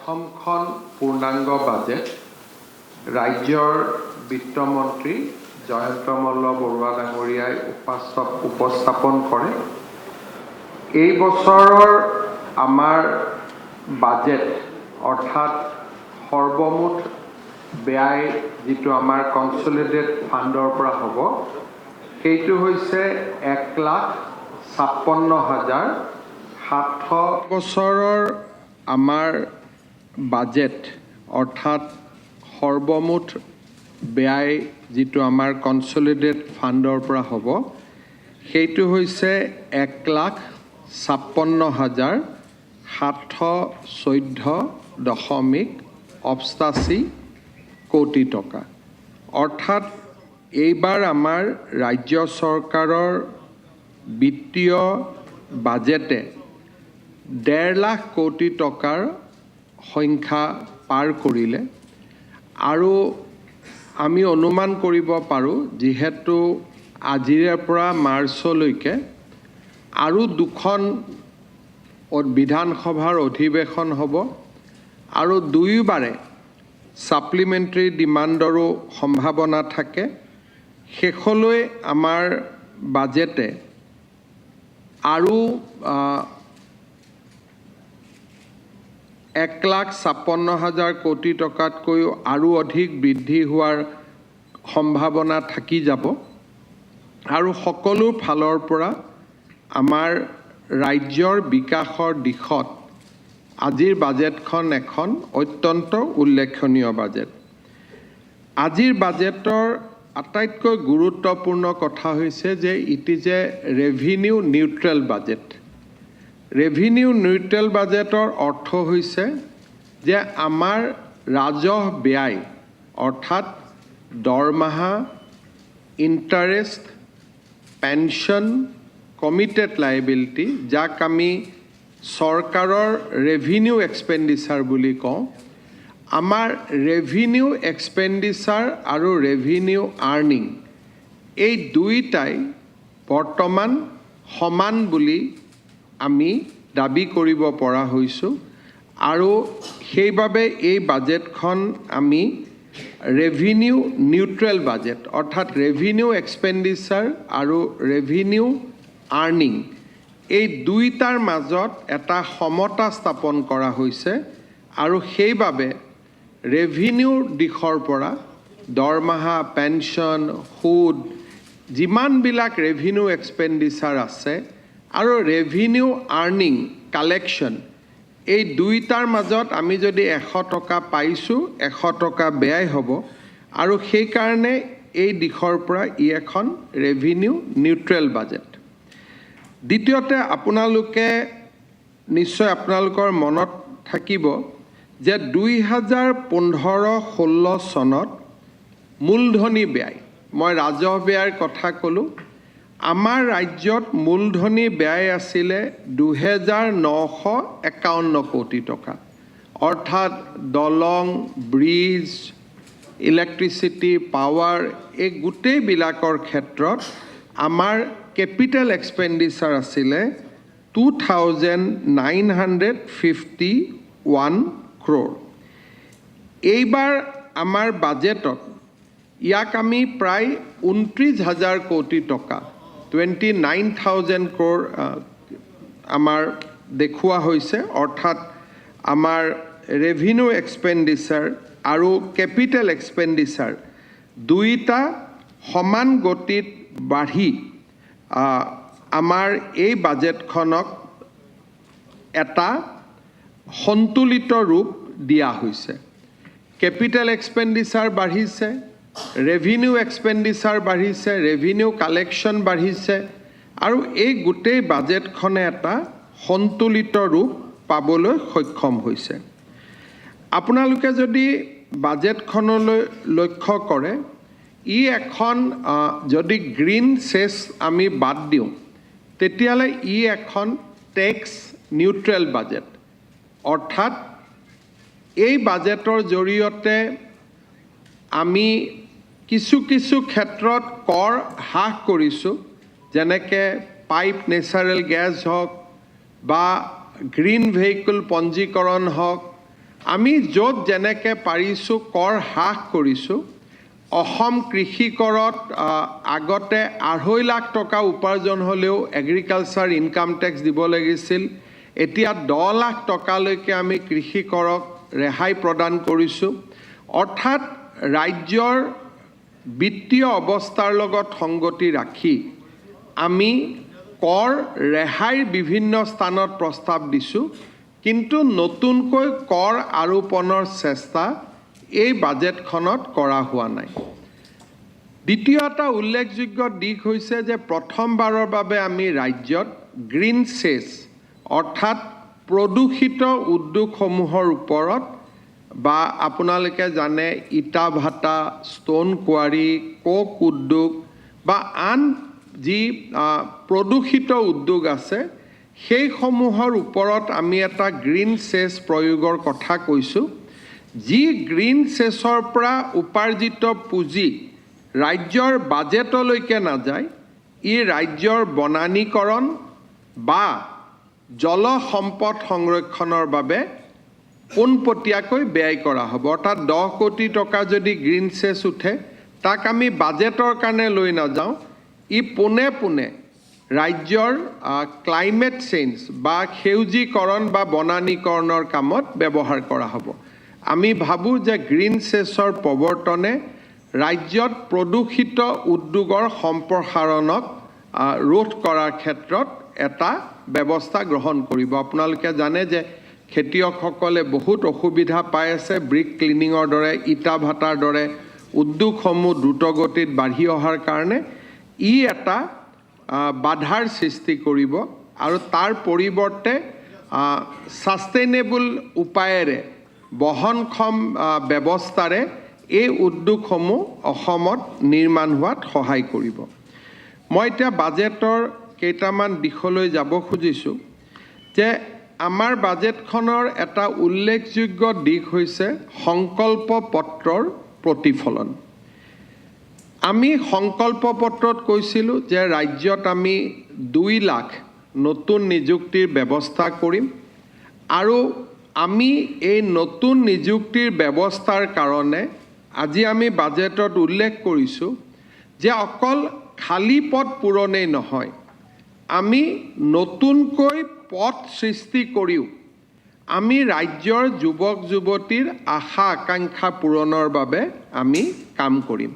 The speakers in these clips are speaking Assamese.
প্ৰথমখন পূৰ্ণাংগ বাজেট ৰাজ্যৰ বিত্তমন্ত্ৰী জয়ন্ত মল্ল বৰুৱা ডাঙৰীয়াই উপস্থাপন কৰে। এই বছৰৰ আমাৰ বাজেট অৰ্থাৎ সৰ্বমুঠ ব্যয় যিটো আমাৰ কনসলিডেটেড ফাণ্ডৰ পৰা হ'ব সেইটো হৈছে 1,56,700 বছৰৰ আমাৰ বাজেট অৰ্থাৎ সৰ্বমুঠ ব্যয় যিটো আমাৰ কনসলিডেটেড ফাণ্ডৰ পৰা হ'ব সেইটো হৈছে 1,56,714.88 কোটি টকা। অৰ্থাৎ এইবাৰ আমাৰ ৰাজ্য চৰকাৰৰ বিত্তীয় বাজেটে 1.5 লাখ কোটি টকাৰ সংখ্যা পাৰ কৰিলে আৰু আমি অনুমান কৰিব পাৰোঁ যিহেতু আজিৰে পৰা মাৰ্চলৈকে আৰু দুখন বিধানসভাৰ অধিৱেশন হ'ব আৰু দুয়োবাৰে সাপ্লিমেণ্টাৰী ডিমাণ্ডৰো সম্ভাৱনা থাকে। শেষলৈ আমাৰ বাজেটে আৰু 1,56,000 কোটি টকাতকৈও আৰু অধিক বৃদ্ধি হোৱাৰ সম্ভাৱনা থাকি যাব আৰু সকলো ফালৰ পৰা আমাৰ ৰাজ্যৰ বিকাশৰ দিশত আজিৰ বাজেটখন এখন অত্যন্ত উল্লেখনীয় বাজেট। আজিৰ বাজেটৰ আটাইতকৈ গুৰুত্বপূৰ্ণ কথা হৈছে যে it is A revenue neutral budget. Revenue neutral বাজেটৰ অৰ্থ হৈছে যে আমাৰ ৰাজহ ব্যয় অৰ্থাৎ দৰমহা, ইণ্টাৰেষ্ট, পেনশ্যন, কমিটেড লাইবিলিটি যাক আমি চৰকাৰৰ ৰেভিনিউ এক্সপেণ্ডিচাৰ বুলি কওঁ, আমাৰ ৰেভিনিউ এক্সপেণ্ডিচাৰ আৰু ৰেভিনিউ আৰ্নিং এই দুইটাই বৰ্তমান সমান বুলি আমি দাবী কৰিব পৰা হৈছোঁ আৰু সেইবাবে এই বাজেটখন আমি ৰেভিনিউ নিউট্ৰেল বাজেট অৰ্থাৎ ৰেভিনিউ এক্সপেণ্ডিচাৰ আৰু ৰেভিনিউ আৰ্নিং এই দুইটাৰ মাজত এটা সমতা স্থাপন কৰা হৈছে আৰু সেইবাবে ৰেভিনিউৰ দিশৰ পৰা দৰমহা, পেনশ্যন, সুদ যিমানবিলাক ৰেভিনিউ এক্সপেণ্ডিচাৰ আছে আৰু ৰেভিনিউ আৰ্নিং কালেকশ্যন এই দুইটাৰ মাজত আমি যদি 100 টকা পাইছোঁ 100 টকা ব্যয় হ'ব আৰু সেইকাৰণে এই দিশৰ পৰা ই এখন ৰেভিনিউ নিউট্ৰেল বাজেট। দ্বিতীয়তে আপোনালোকে নিশ্চয় আপোনালোকৰ মনত থাকিব যে 2015-16 চনত মূলধনী ব্যয়, মই ৰাজহ ব্যয়ৰ কথা ক'লোঁ, আমাৰ ৰাজ্যত মূলধনী ব্যয় আছিলে 2,951 কোটি টকা। অৰ্থাৎ দলং, ব্ৰিজ, ইলেক্ট্ৰিচিটি, পাৱাৰ এই গোটেইবিলাকৰ ক্ষেত্ৰত আমাৰ কেপিটেল এক্সপেণ্ডিচাৰ আছিলে 2,951 crore। এইবাৰ আমাৰ বাজেটত ইয়াক আমি প্ৰায় 29,000 কোটি টকা 29,000 crore আমাৰ দেখুওৱা হৈছে। অৰ্থাৎ আমাৰ ৰেভিনিউ এক্সপেণ্ডিচাৰ আৰু কেপিটেল এক্সপেণ্ডিচাৰ দুইটা সমান গতিত বাঢ়ি আমাৰ এই বাজেটখনক এটা সন্তুলিত ৰূপ দিয়া হৈছে। কেপিটেল এক্সপেণ্ডিচাৰ বাঢ়িছে, ৰেভিনিউ এক্সপেণ্ডিচাৰ বাঢ়িছে, ৰেভিনিউ কালেকশ্যন বাঢ়িছে আৰু এই গোটেই বাজেটখনে এটা সন্তুলিত ৰূপ পাবলৈ সক্ষম হৈছে। আপোনালোকে যদি বাজেটখনলৈ লক্ষ্য কৰে ই এখন যদি গ্ৰীণ চেছ আমি বাদ দিওঁ তেতিয়াহ'লে ই এখন টেক্স নিউট্ৰেল বাজেট। অৰ্থাৎ এই বাজেটৰ জৰিয়তে আমি কিছু ক্ষেত্ৰত কৰ হ্ৰাস কৰিছোঁ, যেনেকৈ পাইপ নেচাৰেল গেছ হওক বা গ্ৰীণ ভেহিকল পঞ্জীকৰণ হওক আমি য'ত যেনেকৈ পাৰিছোঁ কৰ হ্ৰাস কৰিছোঁ। অসম কৃষি কৰত আগতে 2.5 লাখ টকা উপাৰ্জন হ'লেও এগ্ৰিকালচাৰ ইনকাম টেক্স দিব লাগিছিল। এতিয়া 10 লাখ টকালৈকে আমি কৃষি কৰক ৰেহাই প্ৰদান কৰিছোঁ। অৰ্থাৎ ৰাজ্যৰ বিত্তীয় অৱস্থাৰ লগত সংগতি ৰাখি আমি কৰ ৰেহাইৰ বিভিন্ন স্থানত প্ৰস্তাৱ দিছোঁ, কিন্তু নতুনকৈ কৰ আৰোপণৰ চেষ্টা এই বাজেটখনত কৰা হোৱা নাই। দ্বিতীয় এটা উল্লেখযোগ্য দিশ হৈছে যে প্ৰথমবাৰৰ বাবে আমি ৰাজ্যত গ্ৰীণ চেছ অৰ্থাৎ প্ৰদূষিত উদ্যোগসমূহৰ ওপৰত বা আপোনালোকে জানে ইটা ভাটা, ষ্টোন কোৱাৰী, কোক উদ্যোগ বা আন যি প্ৰদূষিত উদ্যোগ আছে সেইসমূহৰ ওপৰত আমি এটা গ্ৰীণ চেছ প্ৰয়োগৰ কথা কৈছোঁ। যি গ্ৰীণ চেছৰ পৰা উপাৰ্জিত পুঁজি ৰাজ্যৰ বাজেটলৈকে নাযায়, ই ৰাজ্যৰ বনানীকৰণ বা জল সম্পদ সংৰক্ষণৰ বাবে পোনপটীয়াকৈ ব্যয় কৰা হ'ব। অৰ্থাৎ 10 কোটি টকা যদি গ্ৰীণ চেছ উঠে, তাক আমি বাজেটৰ কাৰণে লৈ নাযাওঁ, ই পোনে পোনে ৰাজ্যৰ ক্লাইমেট চেঞ্জ বা সেউজীকৰণ বা বনানীকৰণৰ কামত ব্যৱহাৰ কৰা হ'ব। আমি ভাবোঁ যে গ্ৰীণ চেছৰ প্ৰৱৰ্তনে ৰাজ্যত প্ৰদূষিত উদ্যোগৰ সম্প্ৰসাৰণক ৰোধ কৰাৰ ক্ষেত্ৰত এটা ব্যৱস্থা গ্ৰহণ কৰিব। আপোনালোকে জানে যে খেতিয়কসকলে বহুত অসুবিধা পাই আছে। ব্ৰিক ক্লিনিঙৰ দৰে, ইটা ভাটাৰ দৰে উদ্যোগসমূহ দ্ৰুতগতিত বাঢ়ি অহাৰ কাৰণে ই এটা বাধাৰ সৃষ্টি কৰিব আৰু তাৰ পৰিৱৰ্তে ছাষ্টেইনেবল উপায়েৰে বহনক্ষম ব্যৱস্থাৰে এই উদ্যোগসমূহ অসমত নিৰ্মাণ হোৱাত সহায় কৰিব। মই এতিয়া বাজেটৰ কেইটামান দিশলৈ যাব খুজিছোঁ যে আমাৰ বাজেটখনৰ এটা উল্লেখযোগ্য দিশ হৈছে সংকল্প পত্ৰৰ প্ৰতিফলন। আমি সংকল্প পত্ৰত কৈছিলোঁ যে ৰাজ্যত আমি 2 লাখ নতুন নিযুক্তিৰ ব্যৱস্থা কৰিম আৰু আমি এই নতুন নিযুক্তিৰ ব্যৱস্থাৰ কাৰণে আজি আমি বাজেটত উল্লেখ কৰিছোঁ যে অকল খালী পদ পূৰণেই নহয়, আমি নতুনকৈ পদ সৃষ্টি কৰিও আমি ৰাজ্যৰ যুৱক যুৱতীৰ আশা আকাংক্ষা পূৰণৰ বাবে আমি কাম কৰিম।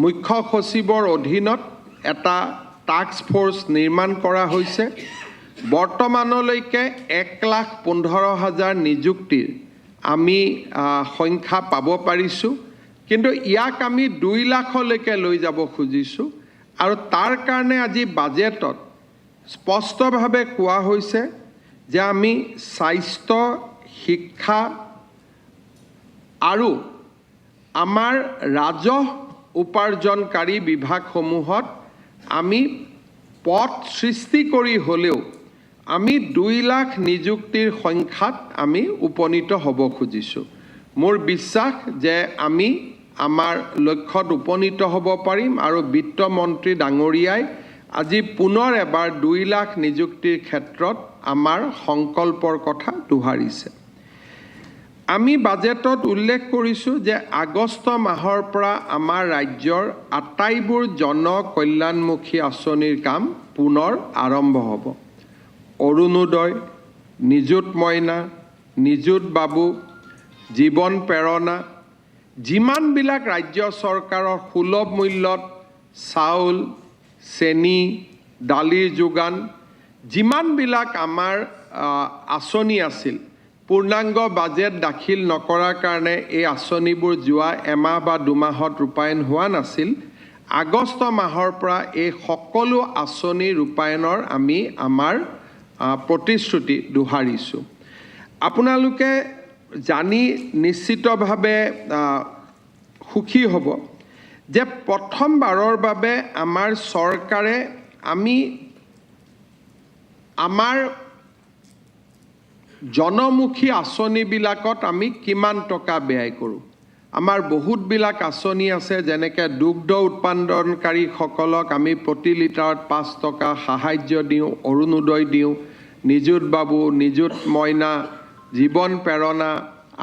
মুখ্য সচিবৰ অধীনত এটা টাস্ক ফ'ৰ্চ নিৰ্মাণ কৰা হৈছে। বৰ্তমানলৈকে 1,15,000 নিযুক্তিৰ আমি সংখ্যা পাব পাৰিছোঁ, কিন্তু ইয়াক আমি 2 লাখলৈকে লৈ যাব খুজিছোঁ আৰু তাৰ কাৰণে আজি বাজেটত স্পষ্টভাৱে কোৱা হৈছে যে আমি স্বাস্থ্য, শিক্ষা আৰু আমাৰ ৰাজহ উপাৰ্জনকাৰী বিভাগসমূহত আমি পদ সৃষ্টি কৰি হ'লেও আমি 2 লাখ নিযুক্তিৰ সংখ্যাত আমি উপনীত হ'ব খুজিছোঁ। মোৰ বিশ্বাস যে আমি আমাৰ লক্ষ্যত উপনীত হ'ব পাৰিম আৰু বিত্তমন্ত্ৰী ডাঙৰীয়াই আজি পুনৰ এবাৰ 2 লাখ নিযুক্তিৰ ক্ষেত্ৰত আমাৰ সংকল্পৰ কথা দোহাৰিছে। আমি বাজেটত উল্লেখ কৰিছোঁ যে আগষ্ট মাহৰ পৰা আমাৰ ৰাজ্যৰ আটাইবোৰ জনকল্যাণমুখী আঁচনিৰ কাম পুনৰ আৰম্ভ হ'ব। অৰুণোদয়, নিযুত মইনা, নিযুত বাবু, জীৱন প্ৰেৰণা, যিমানবিলাক ৰাজ্য চৰকাৰৰ সুলভ মূল্যত চাউল, চেনি, দালিৰ যোগান, যিমানবিলাক আমাৰ আঁচনি আছিল, পূৰ্ণাংগ বাজেট দাখিল নকৰাৰ কাৰণে এই আঁচনিবোৰ যোৱা এমাহ বা 2 মাহত ৰূপায়ণ হোৱা নাছিল। আগষ্ট মাহৰ পৰা এই সকলো আঁচনি ৰূপায়ণৰ আমি আমাৰ প্ৰতিশ্ৰুতি দোহাৰিছোঁ। আপোনালোকে জানি নিশ্চিতভাৱে সুখী হ'ব যে প্ৰথমবাৰৰ বাবে আমাৰ চৰকাৰে আমাৰ জনমুখী আঁচনিবিলাকত আমি কিমান টকা ব্যয় কৰোঁ। আমাৰ বহুতবিলাক আঁচনি আছে, যেনেকৈ দুগ্ধ উৎপাদনকাৰীসকলক আমি প্ৰতি লিটাৰত 5 টকা সাহায্য দিওঁ, অৰুণোদয় দিওঁ, নিযুত বাবু, নিযুত মইনা, জীৱন প্ৰেৰণা,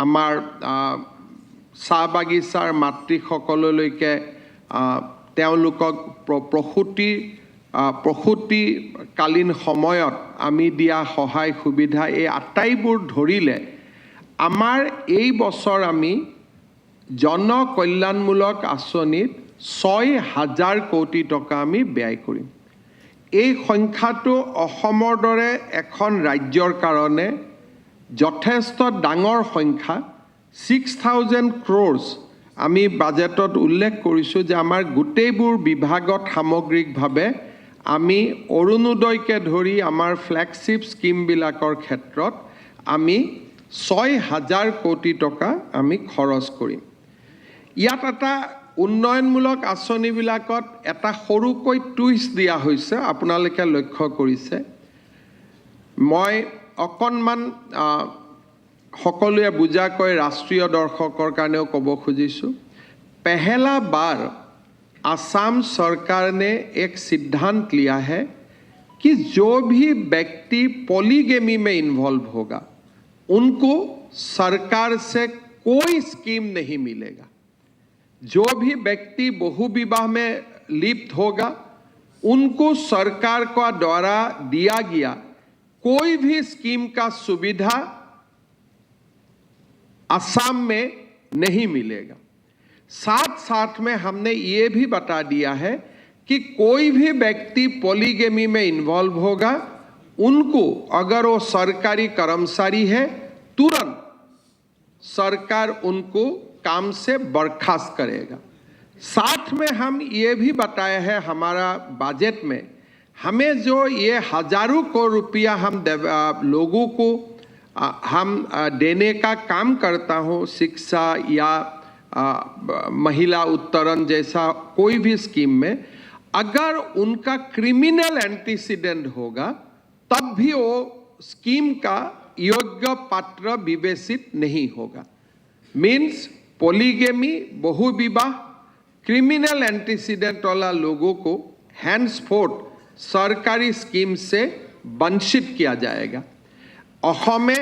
আমাৰ চাহ বাগিচাৰ মাতৃসকললৈকে তেওঁলোকক প্ৰসূতিকালীন সময়ত আমি দিয়া সহায় সুবিধা এই আটাইবোৰ ধৰিলে আমাৰ এই বছৰ আমি জনকল্যাণমূলক আঁচনিত 6,000 কোটি টকা আমি ব্যয় কৰিম। এই সংখ্যাটো অসমৰ দৰে এখন ৰাজ্যৰ কাৰণে যথেষ্ট ডাঙৰ সংখ্যা। 6,000 crores আমি বাজেটত উল্লেখ কৰিছোঁ যে আমাৰ গোটেইবোৰ বিভাগত সামগ্ৰিকভাৱে আমি অৰুণোদয়কে ধৰি আমাৰ ফ্লেগশ্বিপ স্কিমবিলাকৰ ক্ষেত্ৰত আমি 6,000 কোটি টকা আমি খৰচ কৰিম। ইয়াত এটা উন্নয়নমূলক আঁচনিবিলাকত এটা সৰুকৈ টুইষ্ট দিয়া হৈছে, আপোনালোকে লক্ষ্য কৰিছে। মই অকণমান সকলোৱে বুজাকৈ ৰাষ্ট্ৰীয় দৰ্শকৰ কাৰণেও ক'ব খুজিছোঁ। पहला बार असम सरकार ने एक सिद्धांत लिया है कि जो भी व्यक्ति पॉलीगेमी में इन्वॉल्व होगा उनको सरकार से कोई स्कीम नहीं मिलेगा। जो भी व्यक्ति बहुविवाह में लिप्त होगा उनको सरकार का द्वारा दिया गया कोई भी स्कीम का सुविधा असम में नहीं मिलेगा। साथ साथ में हमने ये भी बता दिया है कि कोई भी व्यक्ति पॉलीगेमी में इन्वॉल्व होगा उनको अगर वो सरकारी कर्मचारी है तुरंत सरकार उनको काम से बर्खास्त करेगा। साथ में हम ये भी बताया है हमारा बजट में हमें जो ये हजारों करोड़ रुपया हम लोगों को हम देने का काम करता हूँ, शिक्षा या महिला उत्तरण जैसा कोई भी स्कीम में, अगर उनका क्रिमिनल एंटीसीडेंट होगा तब भी वो स्कीम का योग्य पात्र विवेचित नहीं होगा। मीन्स पॉलीगेमी, बहुविवाह, क्रिमिनल एंटीसीडेंट वाला लोगों को हैंड्सफोर्थ सरकारी स्कीम से वंचित किया जाएगा। অসমে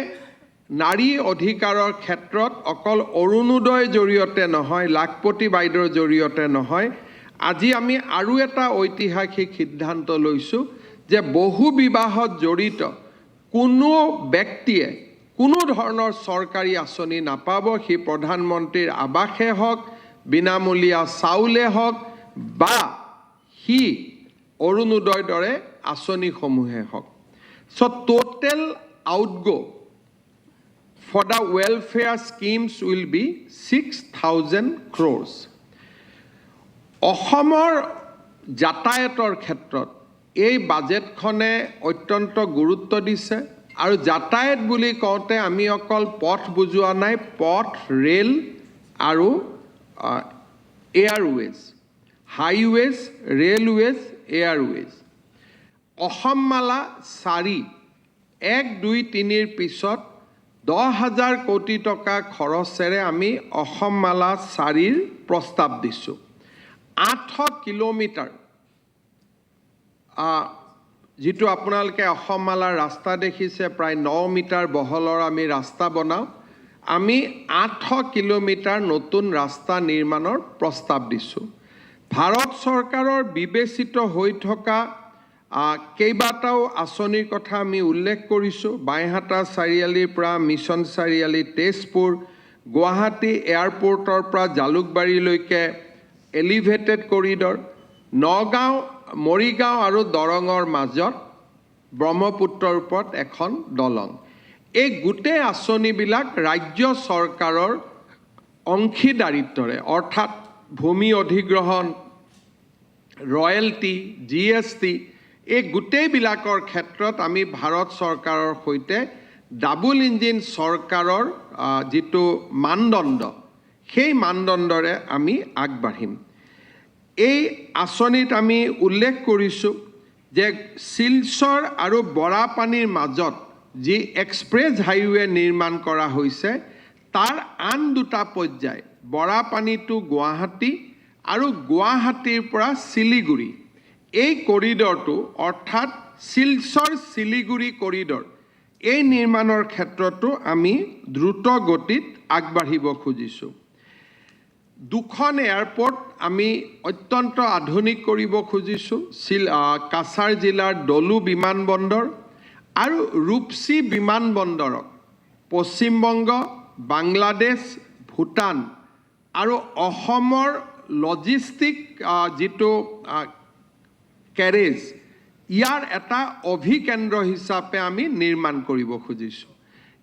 নাৰী অধিকাৰৰ ক্ষেত্ৰত অকল অৰুণোদয়ৰ জৰিয়তে নহয়, লাখপতি বাইদেউৰ জৰিয়তে নহয়, আজি আমি আৰু এটা ঐতিহাসিক সিদ্ধান্ত লৈছোঁ যে বহু বিবাহত জড়িত কোনো ব্যক্তিয়ে কোনো ধৰণৰ চৰকাৰী আঁচনি নাপাব। সি প্ৰধানমন্ত্ৰীৰ আৱাসে হওক, বিনামূলীয়া চাউলে হওক বা সি অৰুণোদয়ৰ দৰে আঁচনিসমূহে হওক। চ' total outgo for the welfare schemes will be 6,000 crores. অসমৰ যাতায়াতৰ ক্ষেত্ৰত এই বাজেটখনে অত্যন্ত গুৰুত্ব দিছে আৰু যাতায়াত বুলি কওঁতে আমি অকল পথ বুজোৱা নাই, পথ, ৰেল আৰু Airways, highways, railways, Airways. Asom Mala 4 1, 2, 3 পিছত 10,000 কোটি টকা খৰচেৰে আমি অসমমালা 4 প্ৰস্তাৱ দিছোঁ। 800 কিলোমিটাৰ যিটো আপোনালোকে অসমমালাৰ ৰাস্তা দেখিছে, প্ৰায় 9 মিটাৰ বহলৰ আমি ৰাস্তা বনাওঁ। আমি 800 কিলোমিটাৰ নতুন ৰাস্তা নিৰ্মাণৰ প্ৰস্তাৱ দিছোঁ। ভাৰত চৰকাৰৰ বিবেচিত হৈ থকা কেইবাটাও আঁচনিৰ কথা আমি উল্লেখ কৰিছোঁ। বাইহাটা চাৰিআলিৰ পৰা মিছন চাৰিআলি, তেজপুৰ, গুৱাহাটী এয়াৰপৰ্টৰ পৰা জালুকবাৰীলৈকে এলিভেটেড কৰিডৰ, নগাঁও, মৰিগাঁও আৰু দৰঙৰ মাজত ব্ৰহ্মপুত্ৰৰ ওপৰত এখন দলং। এই গোটেই আঁচনিবিলাক ৰাজ্য চৰকাৰৰ অংশীদাৰিত্বৰে, অৰ্থাৎ ভূমি অধিগ্ৰহণ, ৰয়েলটি, GST, এই গোটেইবিলাকৰ ক্ষেত্ৰত আমি ভাৰত চৰকাৰৰ সৈতে ডাবল ইঞ্জিন চৰকাৰৰ যিটো মানদণ্ড, সেই মানদণ্ডৰে আমি আগবাঢ়িম। এই আঁচনিত আমি উল্লেখ কৰিছোঁ যে শিলচৰ আৰু বৰাপানীৰ মাজত যি এক্সপ্ৰেছ হাইৱে নিৰ্মাণ কৰা হৈছে তাৰ আন দুটা পৰ্যায়, বৰাপানী টু গুৱাহাটী আৰু গুৱাহাটীৰ পৰা শিলিগুৰি, এই কৰিডৰটো অৰ্থাৎ শিলচৰ শিলিগুৰি কৰিডৰ, এই নিৰ্মাণৰ ক্ষেত্ৰতো আমি দ্ৰুত গতিত আগবাঢ়িব খুজিছোঁ দুখন এয়াৰপোৰ্ট আমি অত্যন্ত আধুনিক কৰিব খুজিছোঁ কাছাৰ জিলাৰ ডলু বিমানবন্দৰ আৰু ৰূপসী বিমানবন্দৰক পশ্চিমবংগ বাংলাদেশ ভূটান আৰু অসমৰ লজিষ্টিক যিটো কেৰেজ ইয়াৰ এটা অভিকেন্দ্ৰ হিচাপে আমি নিৰ্মাণ কৰিব খুজিছোঁ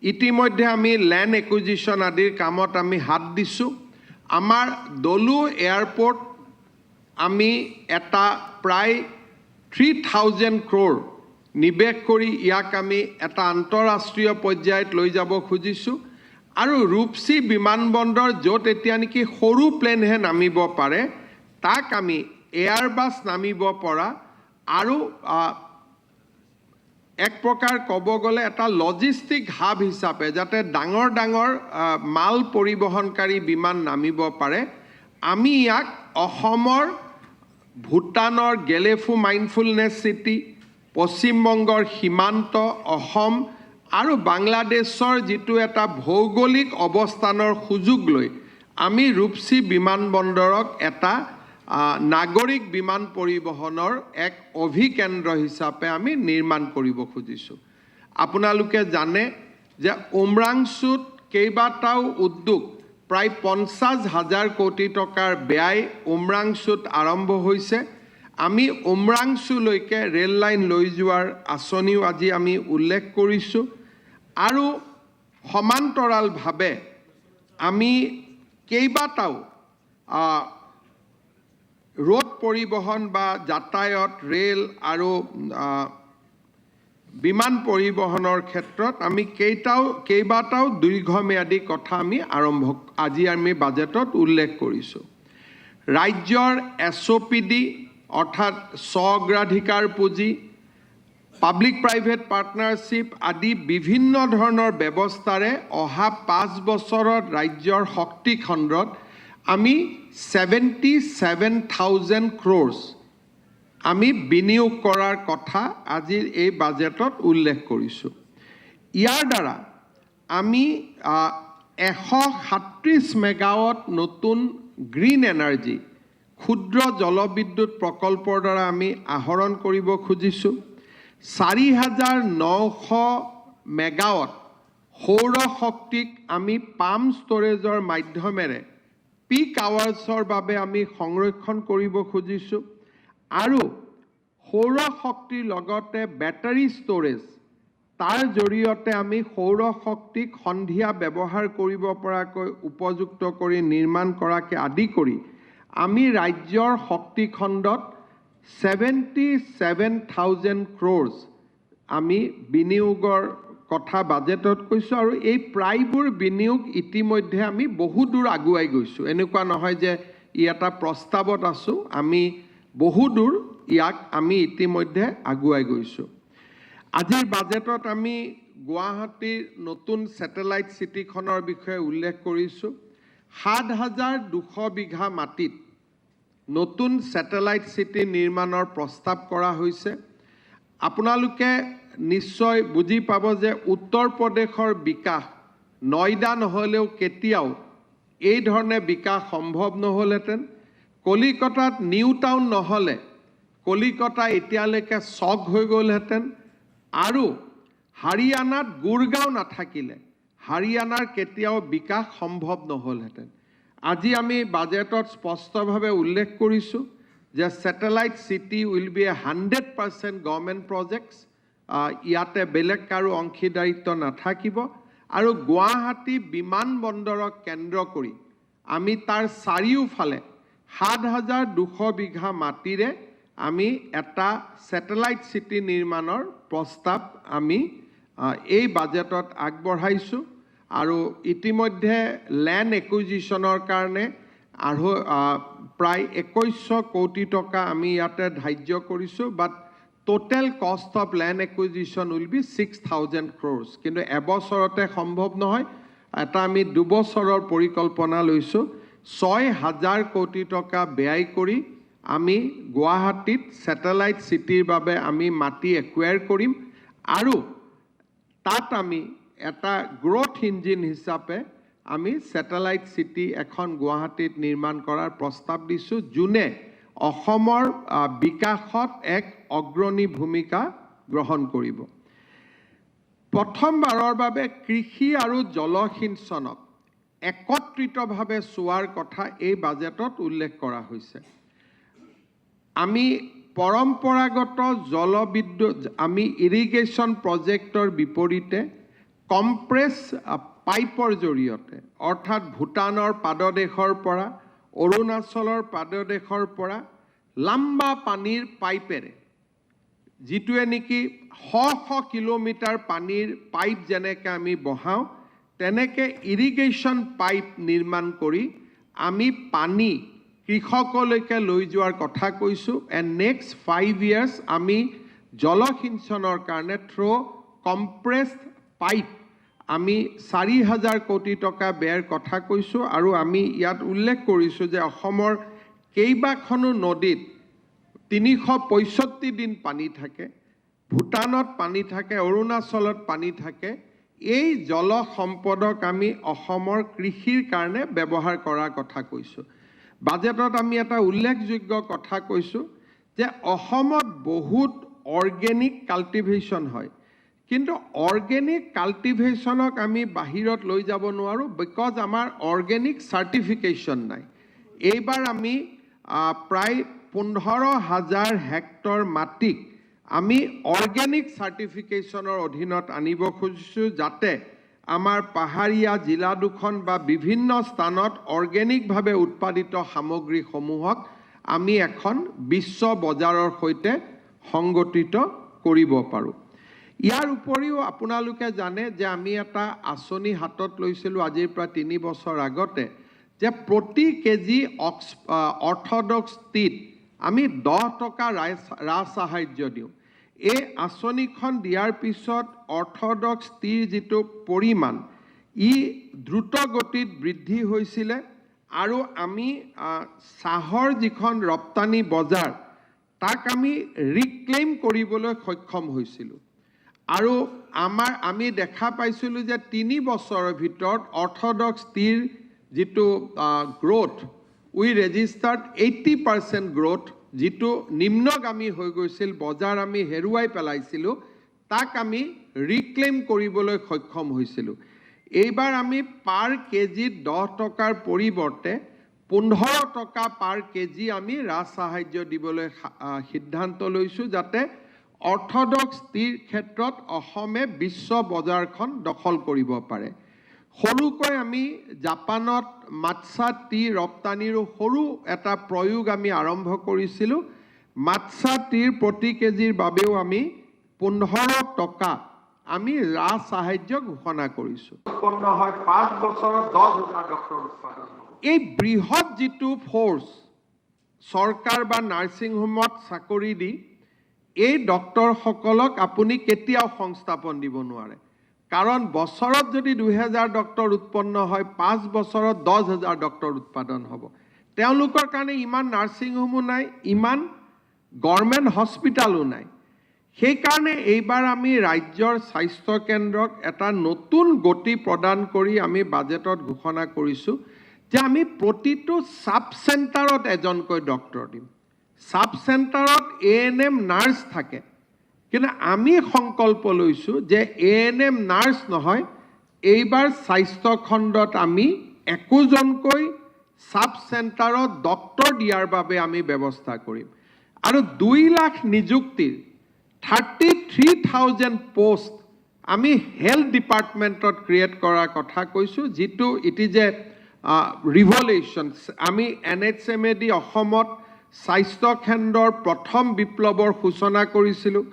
ইতিমধ্যে আমি ল্যান্ড একুইজিশ্যন আদিৰ কামত আমি হাত দিছোঁ আমাৰ ডলু এয়াৰপোৰ্ট আমি এটা প্ৰায় 3000 crore নিবেশ কৰি ইয়াক আমি এটা আন্তঃৰাষ্ট্ৰীয় পৰ্যায়ত লৈ যাব খুজিছোঁ আৰু ৰূপসী বিমানবন্দৰ য'ত এতিয়া নেকি সৰু প্লেনহে নামিব পাৰে তাক আমি এয়াৰবাছ নামিব পৰা আৰু এক প্ৰকাৰ ক'ব গ'লে এটা লজিষ্টিক হাব হিচাপে যাতে ডাঙৰ ডাঙৰ মাল পৰিবহণকাৰী বিমান নামিব পাৰে আমি ইয়াক অসমৰ ভূটানৰ গেলেফু মাইণ্ডফুলনেছ চিটি পশ্চিমবংগৰ সীমান্ত অসম আৰু বাংলাদেশৰ যিটো এটা ভৌগোলিক অৱস্থানৰ সুযোগ লৈ আমি ৰূপসী বিমানবন্দৰক এটা নাগৰিক বিমান পৰিবহণৰ এক অভিকেন্দ্ৰ হিচাপে আমি নিৰ্মাণ কৰিব খুজিছোঁ আপোনালোকে জানে যে উমৰাংচুত কেইবাটাও উদ্যোগ প্ৰায় 50,000 কোটি টকাৰ ব্যয় উমৰাংচুত আৰম্ভ হৈছে আমি উমৰাংচুলৈকে ৰেল লাইন লৈ যোৱাৰ আঁচনিও আজি আমি উল্লেখ কৰিছোঁ আৰু সমান্তৰালভাৱে আমি কেইবাটাও ৰোড পৰিবহণ বা যাতায়াত ৰেল আৰু বিমান পৰিবহণৰ ক্ষেত্ৰত আমি কেইবাটাও দীৰ্ঘম্যাদী কথা আমি আজি আমি বাজেটত উল্লেখ কৰিছোঁ ৰাজ্যৰ SOPD অৰ্থাৎ স্ব-অগ্ৰাধিকাৰ পুঁজি পাব্লিক প্ৰাইভেট পাৰ্টনাৰশ্বিপ আদি বিভিন্ন ধৰণৰ ব্যৱস্থাৰে অহা 5 বছৰত ৰাজ্যৰ শক্তি খণ্ডত আমি 77,000 crores আমি বিনিয়োগ কৰাৰ কথা আজিৰ এই বাজেটত উল্লেখ কৰিছোঁ ইয়াৰ দ্বাৰা আমি 137 মেগাৱাট নতুন গ্ৰীণ এনাৰ্জি ক্ষুদ্ৰ জলবিদ্যুৎ প্ৰকল্পৰ দ্বাৰা আমি আহৰণ কৰিব খুজিছোঁ 4,900 মেগাৱাট সৌৰ শক্তিক আমি পাম্প ষ্টৰেজৰ মাধ্যমেৰে পিক আৱাৰ্ছৰ বাবে আমি সংৰক্ষণ কৰিব খুজিছোঁ আৰু সৌৰ শক্তিৰ লগতে বেটাৰী ষ্টৰেজ তাৰ জৰিয়তে আমি সৌৰ শক্তিক সন্ধিয়া ব্যৱহাৰ কৰিব পৰাকৈ উপযুক্ত কৰি নিৰ্মাণ কৰাকে আদি কৰি আমি ৰাজ্যৰ শক্তি খণ্ডত 77,000 crores আমি বিনিয়োগৰ কথা বাজেটত কৈছোঁ আৰু এই প্ৰায়বোৰ বিনিয়োগ ইতিমধ্যে আমি বহু দূৰ আগুৱাই গৈছোঁ এনেকুৱা নহয় যে ই এটা প্ৰস্তাৱত আছোঁ আমি বহু দূৰ ইয়াক আমি ইতিমধ্যে আগুৱাই গৈছোঁ আজিৰ বাজেটত আমি গুৱাহাটীৰ নতুন স্যাটেলাইট চিটিখনৰ বিষয়ে উল্লেখ কৰিছোঁ 7,200 বিঘা মাটিত নতুন স্যাটেলাইট চিটি নিৰ্মাণৰ প্ৰস্তাৱ কৰা হৈছে আপোনালোকে নিশ্চয় বুজি পাব যে উত্তৰ প্ৰদেশৰ বিকাশ নয়ডা নহলেও কেতিয়াও এই ধৰণে বিকাশ সম্ভৱ নহলহেঁতেন কলিকতাত নিউ টাউন নহলে কলিকতা এতিয়ালৈকে চক হৈ গ'লহেঁতেন আৰু হাৰিয়ানাত গুৰগাঁও নাথাকিলে হাৰিয়ানাৰ কেতিয়াও বিকাশ সম্ভৱ নহলহেঁতেন আজি আমি বাজেটত স্পষ্টভাৱে উল্লেখ কৰিছোঁ যে satellite city will be 100% government projects ইয়াতে বেলেগ কাৰো অংশীদাৰিত্ব নাথাকিব আৰু গুৱাহাটী বিমানবন্দৰক কেন্দ্ৰ কৰি আমি তাৰ চাৰিওফালে 7,200 বিঘা মাটিৰে আমি এটা স্যাটেলাইট চিটি নিৰ্মাণৰ প্ৰস্তাৱ আমি এই বাজেটত আগবঢ়াইছোঁ আৰু ইতিমধ্যে ল্যান্ড একুইজিশ্যনৰ কাৰণে আৰু প্ৰায় 2100 কোটি টকা আমি ইয়াতে ধাৰ্য কৰিছোঁ but total cost of land acquisition will be 6,000 crores কিন্তু এবছৰতে সম্ভৱ নহয় এটা আমি 2 বছৰৰ পৰিকল্পনা লৈছোঁ 6,000 কোটি টকা ব্যয় কৰি আমি গুৱাহাটীত স্যাটেলাইট চিটিৰ বাবে আমি মাটি একুৱায়াৰ কৰিম আৰু তাত আমি এটা গ্ৰোথ ইঞ্জিন হিচাপে আমি স্যাটেলাইট সিটি এখন গুৱাহাটীত নিৰ্মাণ কৰাৰ প্ৰস্তাৱ দিছোঁ, যোনে অসমৰ বিকাশত এক অগ্ৰণী ভূমিকা গ্ৰহণ কৰিব। প্ৰথমবাৰৰ বাবে কৃষি আৰু জলসিঞ্চনক একত্ৰিতভাৱে চোৱাৰ কথা এই বাজেটত উল্লেখ কৰা হৈছে। আমি পৰম্পৰাগত জলবিদ্যুৎ আমি ইৰিগেশ্যন প্ৰজেক্টৰ বিপৰীতে কম্প্ৰেছ পাইপৰ জৰিয়তে অৰ্থাৎ ভূটানৰ পাদদেশৰ পৰা অৰুণাচলৰ পাদদেশৰ পৰা লম্বা পানীৰ পাইপেৰে যিটোৱে নেকি শ কিলোমিটাৰ পানীৰ পাইপ যেনেকৈ আমি বহাওঁ তেনেকৈ ইৰিগেশ্যন পাইপ নিৰ্মাণ কৰি আমি পানী কৃষকলৈকে লৈ যোৱাৰ কথা কৈছোঁ। এণ্ড নেক্সট 5 years আমি জলসিঞ্চনৰ কাৰণে থ্ৰু কম্প্ৰেছড পাইপ আমি 4,000 কোটি টকা ব্যয়ৰ কথা কৈছোঁ। আৰু আমি ইয়াত উল্লেখ কৰিছোঁ যে অসমৰ কেইবাখনো নদীত 365 দিন পানী থাকে, ভূটানত পানী থাকে, অৰুণাচলত পানী থাকে। এই জল সম্পদক আমি অসমৰ কৃষিৰ কাৰণে ব্যৱহাৰ কৰাৰ কথা কৈছোঁ। বাজেটত আমি এটা উল্লেখযোগ্য কথা কৈছোঁ যে অসমত বহুত অৰ্গেনিক কাল্টিভেশ্যন হয়, কিন্তু অৰ্গেনিক কাল্টিভেশ্যনক আমি বাহিৰত লৈ যাব নোৱাৰোঁ বিকজ আমাৰ অৰ্গেনিক চাৰ্টিফিকেশ্যন নাই। এইবাৰ আমি প্ৰায় 15,000 হেক্টৰ মাটিক আমি অৰ্গেনিক চাৰ্টিফিকেশ্যনৰ অধীনত আনিব খুজিছোঁ, যাতে আমাৰ পাহাৰীয়া জিলা দুখন বা বিভিন্ন স্থানত অৰ্গেনিকভাৱে উৎপাদিত সামগ্ৰীসমূহক আমি এখন বিশ্ব বজাৰৰ সৈতে সংগঠিত কৰিব পাৰোঁ। ইয়াৰ উপৰিও আপোনালোকে জানে যে আমি এটা আঁচনি হাতত লৈছিলোঁ আজিৰ প্ৰায় 3 বছৰ আগতে, যে প্ৰতি কেজি অৰ্থডক্স টিত আমি 10 টকা ৰাজ সাহায্য দিওঁ। এই আঁচনিখন দিয়াৰ পিছত অৰ্থডক্স টিৰ যিটো পৰিমাণ ই দ্ৰুত গতিত বৃদ্ধি হৈছিলে আৰু আমি চাহৰ যিখন ৰপ্তানি বজাৰ তাক আমি ৰিক্লেইম কৰিবলৈ সক্ষম হৈছিলোঁ। আৰু আমি দেখা পাইছিলোঁ যে 3 বছৰৰ ভিতৰত অৰ্থডক্স টিৰ যিটো গ্ৰোথ উই ৰেজিষ্টাৰ্ড 80% গ্ৰোথ, যিটো নিম্নগামী হৈ গৈছিল, বজাৰ আমি হেৰুৱাই পেলাইছিলোঁ, তাক আমি ৰিক্লেইম কৰিবলৈ সক্ষম হৈছিলোঁ। এইবাৰ আমি পাৰ কেজিত 10 টকাৰ পৰিৱৰ্তে 15 টকা পাৰ কেজি আমি ৰাজ সাহায্য দিবলৈ সিদ্ধান্ত লৈছোঁ, যাতে অৰ্থডক্স টিৰ ক্ষেত্ৰত অসমে বিশ্ব বজাৰখন দখল কৰিব পাৰে। সৰুকৈ আমি জাপানত মাট্চা টি ৰপ্তানিৰো সৰু এটা প্ৰয়োগ আমি আৰম্ভ কৰিছিলোঁ। মাট্চা টিৰ প্ৰতি কেজিৰ বাবেও আমি 15 টকা আমি ৰাজ সাহায্য ঘোষণা কৰিছোঁ। উৎপন্ন হয় 5 বছৰত 10,000 ডক্টৰ উৎপাদন। এই বৃহৎ যিটো ফ'ৰ্চ চৰকাৰ বা নাৰ্ছিং হোমত চাকৰি দি এই ডক্টৰসকলক আপুনি কেতিয়াও সংস্থাপন দিব নোৱাৰে, কাৰণ বছৰত যদি 2,000 ডক্টৰ উৎপন্ন হয় 5 বছৰত 10,000 ডক্টৰ উৎপাদন হ'ব। তেওঁলোকৰ কাৰণে ইমান নাৰ্ছিং হোমো নাই, ইমান গভৰ্ণমেণ্ট হস্পিটালো নাই। সেইকাৰণে এইবাৰ আমি ৰাজ্যৰ স্বাস্থ্য কেন্দ্ৰক এটা নতুন গতি প্ৰদান কৰি আমি বাজেটত ঘোষণা কৰিছোঁ যে আমি প্ৰতিটো সাব চেণ্টাৰত এজনকৈ ডক্টৰ দিম। সাব চেণ্টাৰত ANM নাৰ্ছ থাকে, কিন্তু আমি সংকল্প লৈছোঁ যে ANM নাৰ্ছ নহয়, এইবাৰ স্বাস্থ্য খণ্ডত আমি 21জনকৈ সাব চেণ্টাৰত ডক্টৰ দিয়াৰ বাবে আমি ব্যৱস্থা কৰিম। আৰু 2 লাখ নিযুক্তিৰ 33,000 পোষ্ট আমি হেল্থ ডিপাৰ্টমেণ্টত ক্ৰিয়েট কৰাৰ কথা কৈছোঁ, যিটো ইট ইজ এ ৰিভলিউশ্যন। আমি NHMA দি অসমত স্বাস্থ্য কেন্দ্ৰৰ প্ৰথম বিপ্লৱৰ সূচনা কৰিছিলোঁ,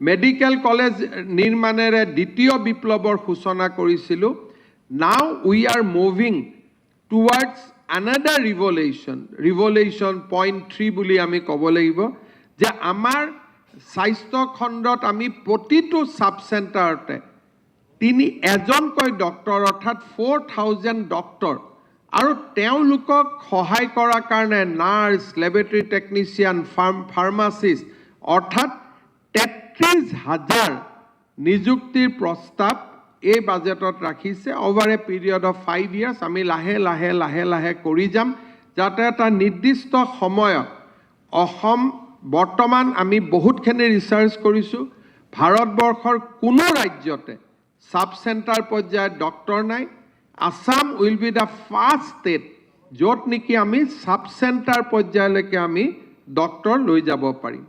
মেডিকেল কলেজ নিৰ্মাণেৰে দ্বিতীয় বিপ্লৱৰ সূচনা কৰিছিলোঁ। Now we are moving towards another revolution point 3 বুলি আমি ক'ব লাগিব, যে আমাৰ স্বাস্থ্য খণ্ডত আমি প্ৰতিটো সাব চেণ্টাৰতে এজনকৈ ডক্টৰ অৰ্থাৎ 4,000 ডক্টৰ আৰু তেওঁলোকক সহায় কৰাৰ কাৰণে নাৰ্ছ, লেবৰেটৰী টেকনিচিয়ান, ফাৰ্মাচিষ্ট অৰ্থাৎ 33,000 নিযুক্তিৰ প্ৰস্তাৱ এই বাজেটত ৰাখিছে over A period of 5 years আমি লাহে কৰি যাম যাতে এটা নিৰ্দিষ্ট সময়ত অসম বৰ্তমান আমি বহুতখিনি ৰিচাৰ্চ কৰিছোঁ ভাৰতবৰ্ষৰ কোনো ৰাজ্যতে সাব চেণ্টাৰ পৰ্যায়ত ডক্টৰ নাই Assam will be the first state য'ত নেকি আমি সাব চেণ্টাৰ পৰ্যায়লৈকে আমি ডক্টৰ লৈ যাব পাৰিম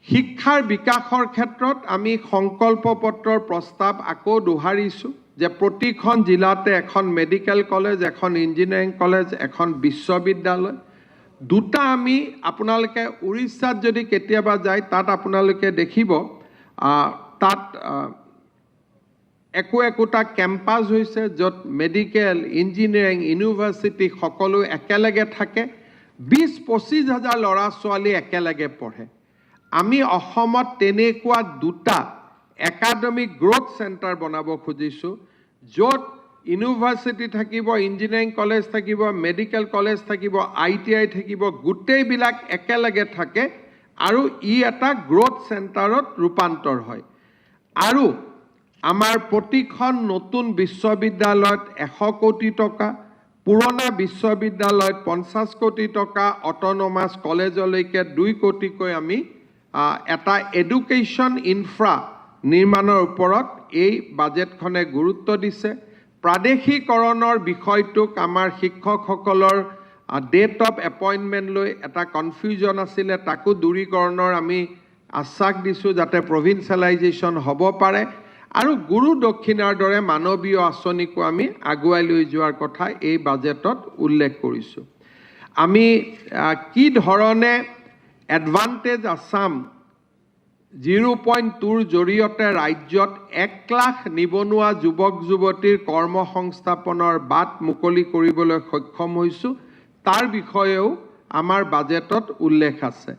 শিক্ষাৰ বিকাশৰ ক্ষেত্ৰত আমি সংকল্প পত্ৰৰ প্ৰস্তাৱ আকৌ দোহাৰিছোঁ যে প্ৰতিখন জিলাতে এখন মেডিকেল কলেজ এখন ইঞ্জিনিয়াৰিং কলেজ এখন বিশ্ববিদ্যালয় দুটা আমি আপোনালোকে উৰিষ্যাত যদি কেতিয়াবা যায় তাত আপোনালোকে দেখিব তাত একোটা কেম্পাছ হৈছে য'ত মেডিকেল ইঞ্জিনিয়াৰিং ইউনিভাৰ্চিটি সকলো একেলগে থাকে 20-25 হাজাৰ ল'ৰা ছোৱালী একেলগে পঢ়ে আমি অসমত তেনেকুৱা দুটা একাডেমিক গ্ৰোথ চেণ্টাৰ বনাব খুজিছোঁ য'ত ইউনিভাৰ্চিটি থাকিব ইঞ্জিনিয়াৰিং কলেজ থাকিব মেডিকেল কলেজ থাকিব ITI থাকিব গোটেইবিলাক একেলগে থাকে আৰু ই এটা গ্ৰোথ চেণ্টাৰত ৰূপান্তৰ হয় আৰু আমাৰ প্ৰতিখন নতুন বিশ্ববিদ্যালয়ত 100 কোটি টকা পুৰণা বিশ্ববিদ্যালয়ত 50 কোটি টকা অট'নমাছ কলেজলৈকে 2 কোটিকৈ আমি এটা এডুকেশ্যন ইনফ্ৰা নিৰ্মাণৰ ওপৰত এই বাজেটখনে গুৰুত্ব দিছে প্ৰাদেশিকৰণৰ বিষয়টোক আমাৰ শিক্ষকসকলৰ ডেট অফ এপইণ্টমেণ্ট লৈ এটা কনফিউজন আছিলে তাকো দূৰীকৰণৰ আমি আশ্বাস দিছোঁ যাতে প্ৰভিন্সিয়েলাইজেশ্যন হ'ব পাৰে আৰু গুৰু দক্ষিণাৰ দৰে মানৱীয় আঁচনিকো আমি আগুৱাই লৈ যোৱাৰ কথা এই বাজেটত উল্লেখ কৰিছোঁ আমি কি ধৰণে এডভান্টেজ আসাম 0.2ৰ জৰিয়তে ৰাজ্যত 1 লাখ নিবনুৱা যুৱক যুৱতীৰ কৰ্মসংস্থাপনৰ বাট মুকলি কৰিবলৈ সক্ষম হৈছোঁ তাৰ বিষয়েও আমাৰ বাজেটত উল্লেখ আছে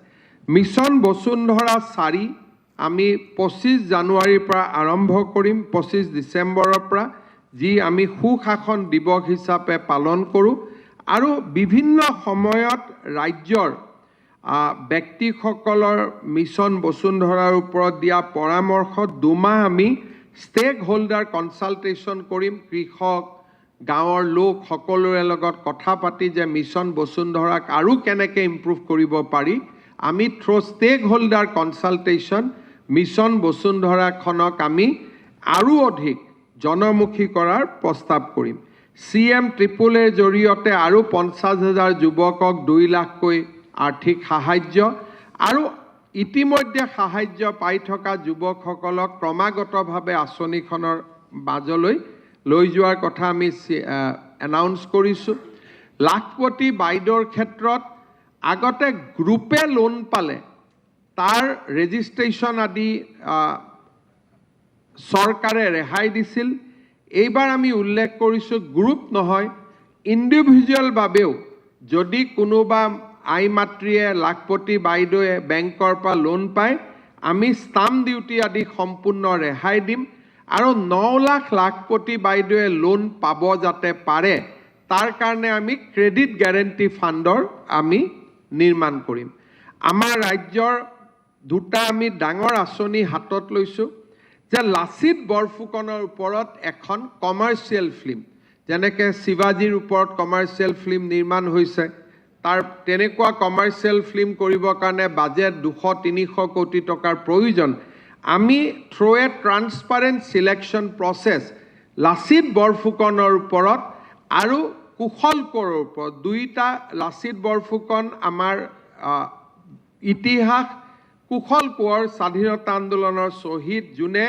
মিছন বসুন্ধৰা 4 আমি 25 জানুৱাৰীৰ পৰা আৰম্ভ কৰিম 25 ডিচেম্বৰৰ পৰা যি আমি সুশাসন দিৱস হিচাপে পালন কৰোঁ আৰু বিভিন্ন সময়ত ৰাজ্যৰ ব্যক্তিসকলৰ মিছন বসুন্ধৰাৰ ওপৰত দিয়া পৰামৰ্শ 2 মাহ আমি ষ্টেক হোল্ডাৰ কনচালটেশ্যন কৰিম কৃষক গাঁৱৰ লোক সকলোৰে লগত কথা পাতি যে মিছন বসুন্ধৰাক আৰু কেনেকৈ ইম্প্ৰুভ কৰিব পাৰি আমি through stakeholder consultation mission বসুন্ধৰাখনক আমি আৰু অধিক জনমুখী কৰাৰ প্ৰস্তাৱ কৰিম CM AAA জৰিয়তে আৰু 50,000 যুৱকক 2 লাখকৈ আৰ্থিক সাহায্য আৰু ইতিমধ্যে সাহায্য পাই থকা যুৱকসকলক ক্ৰমাগতভাৱে আঁচনিখনৰ বাজলৈ লৈ যোৱাৰ কথা আমি এনাউন্স কৰিছোঁ লাখপতি বাইদেউৰ ক্ষেত্ৰত আগতে গ্ৰুপে লোন পালে তাৰ ৰেজিষ্ট্ৰেশ্যন আদি চৰকাৰে ৰেহাই দিছিল এইবাৰ আমি উল্লেখ কৰিছোঁ গ্ৰুপ নহয় ইণ্ডিভিজুৱেল বাবেও যদি কোনোবা আই মাতৃয়ে লাখপতি বাইদেৱে বেংকৰ পৰা লোন পায় আমি ষ্টাম্প ডিউটি আদি সম্পূৰ্ণ ৰেহাই দিম আৰু 9 লাখ লাখপতি বাইদেৱে লোন পাব যাতে পাৰে তাৰ কাৰণে আমি ক্ৰেডিট গ্যাৰেণ্টি ফাণ্ডৰ আমি নিৰ্মাণ কৰিম আমাৰ ৰাজ্যৰ দুটা আমি ডাঙৰ আঁচনি হাতত লৈছোঁ যে লাচিত বৰফুকনৰ ওপৰত এখন কমাৰ্চিয়েল ফিল্ম যেনেকৈ শিৱাজীৰ ওপৰত কমাৰ্চিয়েল ফিল্ম নিৰ্মাণ হৈছে তাৰ তেনেকুৱা কমাৰ্চিয়েল ফিল্ম কৰিবৰ কাৰণে বাজেট 200-300 কোটি টকাৰ প্ৰয়োজন আমি থ্ৰু এ ট্ৰান্সপাৰেণ্ট সিলেকশ্যন প্ৰচেছ লাচিত বৰফুকনৰ ওপৰত আৰু কুশল কোঁৱৰৰ ওপৰত দুইটা লাচিত বৰফুকন আমাৰ ইতিহাস কুশল কোঁৱৰ স্বাধীনতা আন্দোলনৰ শ্বহীদ যোনে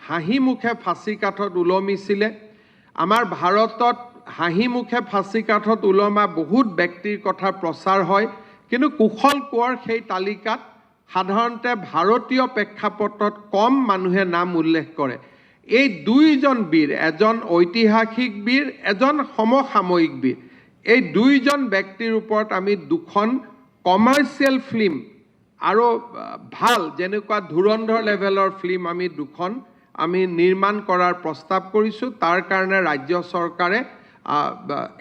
হাঁহি মুখে ফাঁচী কাঠত ওলমিছিলে আমাৰ ভাৰতত হাঁহি মুখে ফাঁচী কাঠত ওলমা বহুত ব্যক্তিৰ কথা প্ৰচাৰ হয় কিন্তু কুশল কোঁৱৰ সেই তালিকাত সাধাৰণতে ভাৰতীয় প্ৰেক্ষাপটত কম মানুহে নাম উল্লেখ কৰে এই দুইজন বীৰ এজন ঐতিহাসিক বীৰ এজন সমসাময়িক বীৰ এই দুইজন ব্যক্তিৰ ওপৰত আমি দুখন কমাৰ্চিয়েল ফিল্ম আৰু ভাল যেনেকুৱা ধুৰন্ধৰ লেভেলৰ ফিল্ম আমি দুখন আমি নিৰ্মাণ কৰাৰ প্ৰস্তাৱ কৰিছোঁ তাৰ কাৰণে ৰাজ্য চৰকাৰে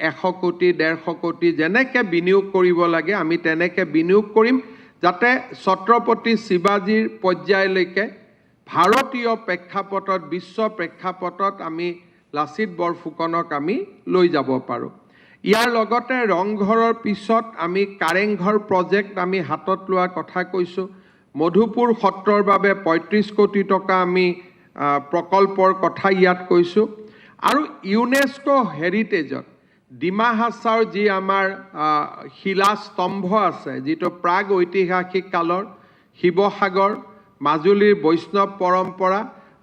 100 কোটি 150 কোটি যেনেকৈ বিনিয়োগ কৰিব লাগে আমি তেনেকৈ বিনিয়োগ কৰিম যাতে ছত্ৰপতি শিৱাজীৰ পৰ্যায়লৈকে ভাৰতীয় প্ৰেক্ষাপটত বিশ্ব প্ৰেক্ষাপটত আমি লাচিত বৰফুকনক আমি লৈ যাব পাৰোঁ ইয়াৰ লগতে ৰংঘৰৰ পিছত আমি কাৰেংঘৰ প্ৰজেক্ট আমি হাতত লোৱাৰ কথা কৈছোঁ মধুপুৰ সত্ৰৰ বাবে ৩৫ কোটি টকা আমি প্ৰকল্পৰ কথা ইয়াত কৈছোঁ আৰু ইউনেস্কো হেৰিটেজত ডিমা হাছাওৰ যি আমাৰ শিলাস্তম্ভ আছে যিটো প্ৰাগ ঐতিহাসিক কালৰ শিৱসাগৰ মাজুলীৰ বৈষ্ণৱ পৰম্পৰা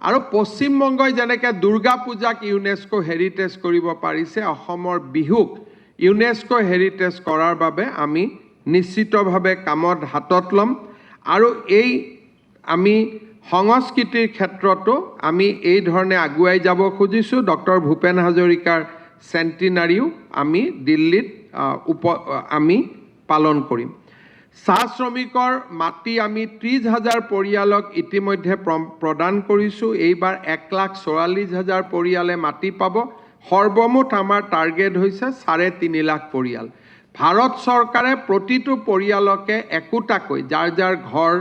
আৰু পশ্চিমবংগই যেনেকৈ দুৰ্গা পূজাক ইউনেস্কো হেৰিটেজ কৰিব পাৰিছে অসমৰ বিহুক ইউনেস্কো হেৰিটেজ কৰাৰ বাবে আমি নিশ্চিতভাৱে কামত হাতত ল'ম আৰু এই আমি সংস্কৃতিৰ ক্ষেত্ৰতো আমি এই ধৰণে আগুৱাই যাব খুজিছোঁ ডক্টৰ ভূপেন হাজৰিকাৰ চেণ্টিনাৰীও আমি দিল্লীত আমি পালন কৰিম চাহ শ্ৰমিকৰ মাটি আমি ৩০,০০০ পৰিয়ালক ইতিমধ্যে প্ৰদান কৰিছোঁ এইবাৰ ১,৪৪,০০০ পৰিয়ালে মাটি পাব সৰ্বমুঠ আমাৰ টাৰ্গেট হৈছে ৩.৫ লাখ পৰিয়াল ভাৰত চৰকাৰে প্ৰতিটো পৰিয়ালকে একোটাকৈ যাৰ যাৰ ঘৰ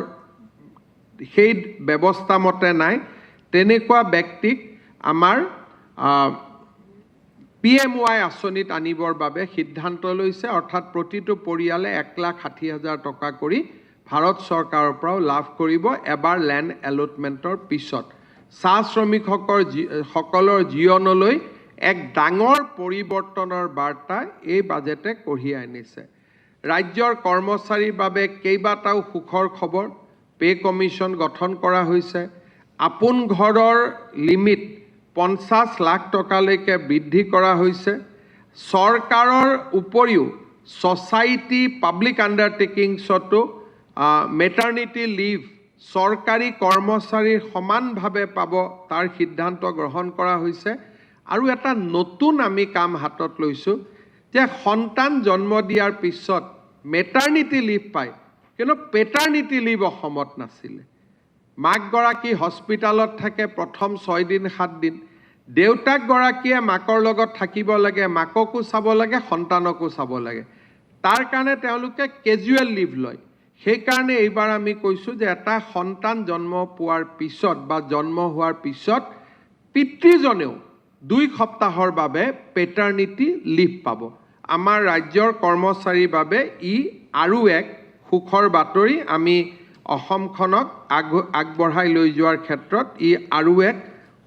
সেই ব্যৱস্থা মতে নাই তেনেকুৱা ব্যক্তিক আমাৰ PMY আঁচনিত আনিবৰ বাবে সিদ্ধান্ত লৈছে অৰ্থাৎ প্ৰতিটো পৰিয়ালে ১,৬০,০০০ টকা কৰি ভাৰত চৰকাৰৰ পৰাও লাভ কৰিব এবাৰ লেণ্ড এলটমেণ্টৰ পিছত চাহ শ্ৰমিকসকলৰ জীৱনলৈ এক ডাঙৰ পৰিৱৰ্তনৰ বাৰ্তা এই বাজেটে কঢ়িয়াই আনিছে ৰাজ্যৰ কৰ্মচাৰীৰ বাবে কেইবাটাও সুখৰ খবৰ পে কমিশ্যন গঠন কৰা হৈছে আপোন ঘৰৰ লিমিট ৫০ লাখ টকালৈকে বৃদ্ধি কৰা হৈছে চৰকাৰৰ উপৰিও ছ'চাইটি পাব্লিক আণ্ডাৰটেকিংছতো মেটাৰ্নিটি লিভ চৰকাৰী কৰ্মচাৰীৰ সমানভাৱে পাব তাৰ সিদ্ধান্ত গ্ৰহণ কৰা হৈছে আৰু এটা নতুন আমি কাম হাতত লৈছোঁ যে সন্তান জন্ম দিয়াৰ পিছত মেটাৰ্নিটি লিভ পায় কিন্তু পেটাৰ্নিটি লিভ অসমত নাছিলে মাকগৰাকী হস্পিটালত থাকে প্ৰথম 6 দিন 7 দিন দেউতাকগৰাকীয়ে মাকৰ লগত থাকিব লাগে মাককো চাব লাগে সন্তানকো চাব লাগে তাৰ কাৰণে তেওঁলোকে কেজুৱেল লিভ লয় সেইকাৰণে এইবাৰ আমি কৈছোঁ যে এটা সন্তান জন্ম পোৱাৰ পিছত বা জন্ম হোৱাৰ পিছত পিতৃজনেও 2 সপ্তাহৰ বাবে পেটাৰ্নিটি লিভ পাব আমাৰ ৰাজ্যৰ কৰ্মচাৰীৰ বাবে ই আৰু এক সুখৰ বাতৰি আমি অসমখনক আগবঢ়াই লৈ যোৱাৰ ক্ষেত্ৰত ই আৰু এক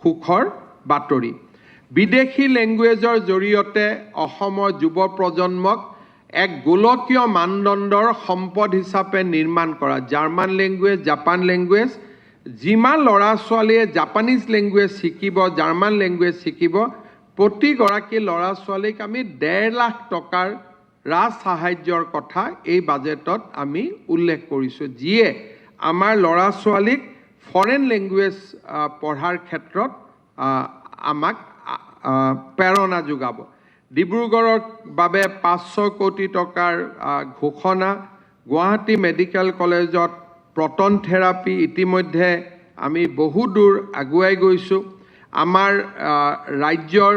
সুখৰ বাতৰি বিদেশী লেংগুৱেজৰ জৰিয়তে অসমৰ যুৱ প্ৰজন্মক এক গোলকীয় মানদণ্ডৰ সম্পদ হিচাপে নিৰ্মাণ কৰা জাৰ্মান লেংগুৱেজ জাপান লেংগুৱেজ যিমান ল'ৰা ছোৱালীয়ে জাপানিজ লেংগুৱেজ শিকিব জাৰ্মান লেংগুৱেজ শিকিব প্ৰতিগৰাকী ল'ৰা ছোৱালীক আমি 1.5 লাখ টকাৰ ৰাজ সাহায্যৰ কথা এই বাজেটত আমি উল্লেখ কৰিছোঁ যিয়ে আমাৰ ল'ৰা ছোৱালীক ফৰেন লেংগুৱেজ পঢ়াৰ ক্ষেত্ৰত আমাক প্ৰেৰণা যোগাব ডিব্ৰুগড়ৰ বাবে 500 কোটি টকাৰ ঘোষণা গুৱাহাটী মেডিকেল কলেজত প্ৰটন থেৰাপি ইতিমধ্যে আমি বহু দূৰ আগুৱাই গৈছোঁ আমাৰ ৰাজ্যৰ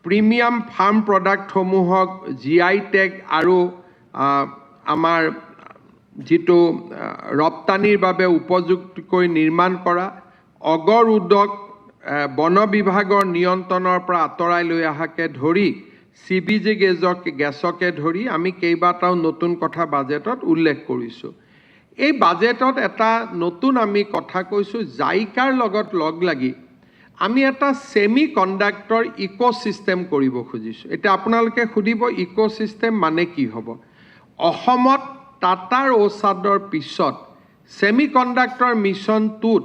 প্ৰিমিয়াম ফাৰ্ম প্ৰডাক্টসমূহক GI টেগ আৰু আমাৰ যিটো ৰপ্তানিৰ বাবে উপযুক্তকৈ নিৰ্মাণ কৰা অগৰ উদ্যোগ বন বিভাগৰ নিয়ন্ত্ৰণৰ পৰা আঁতৰাই লৈ অহাকে ধৰি CBG গেছকে ধৰি আমি কেইবাটাও নতুন কথা বাজেটত উল্লেখ কৰিছোঁ এই বাজেটত এটা নতুন আমি কথা কৈছোঁ জাইকাৰ লগত লগ লাগি আমি এটা সেমি কণ্ডাক্টৰ ইকোসিস্টেম কৰিব খুজিছোঁ এটা আপোনালোকে সুধিব ইকোসিস্টেম মানে কি হ'ব অসমত টাটাৰ ওসাদৰ পিছত সেমি কণ্ডাক্টৰ মিছনটোত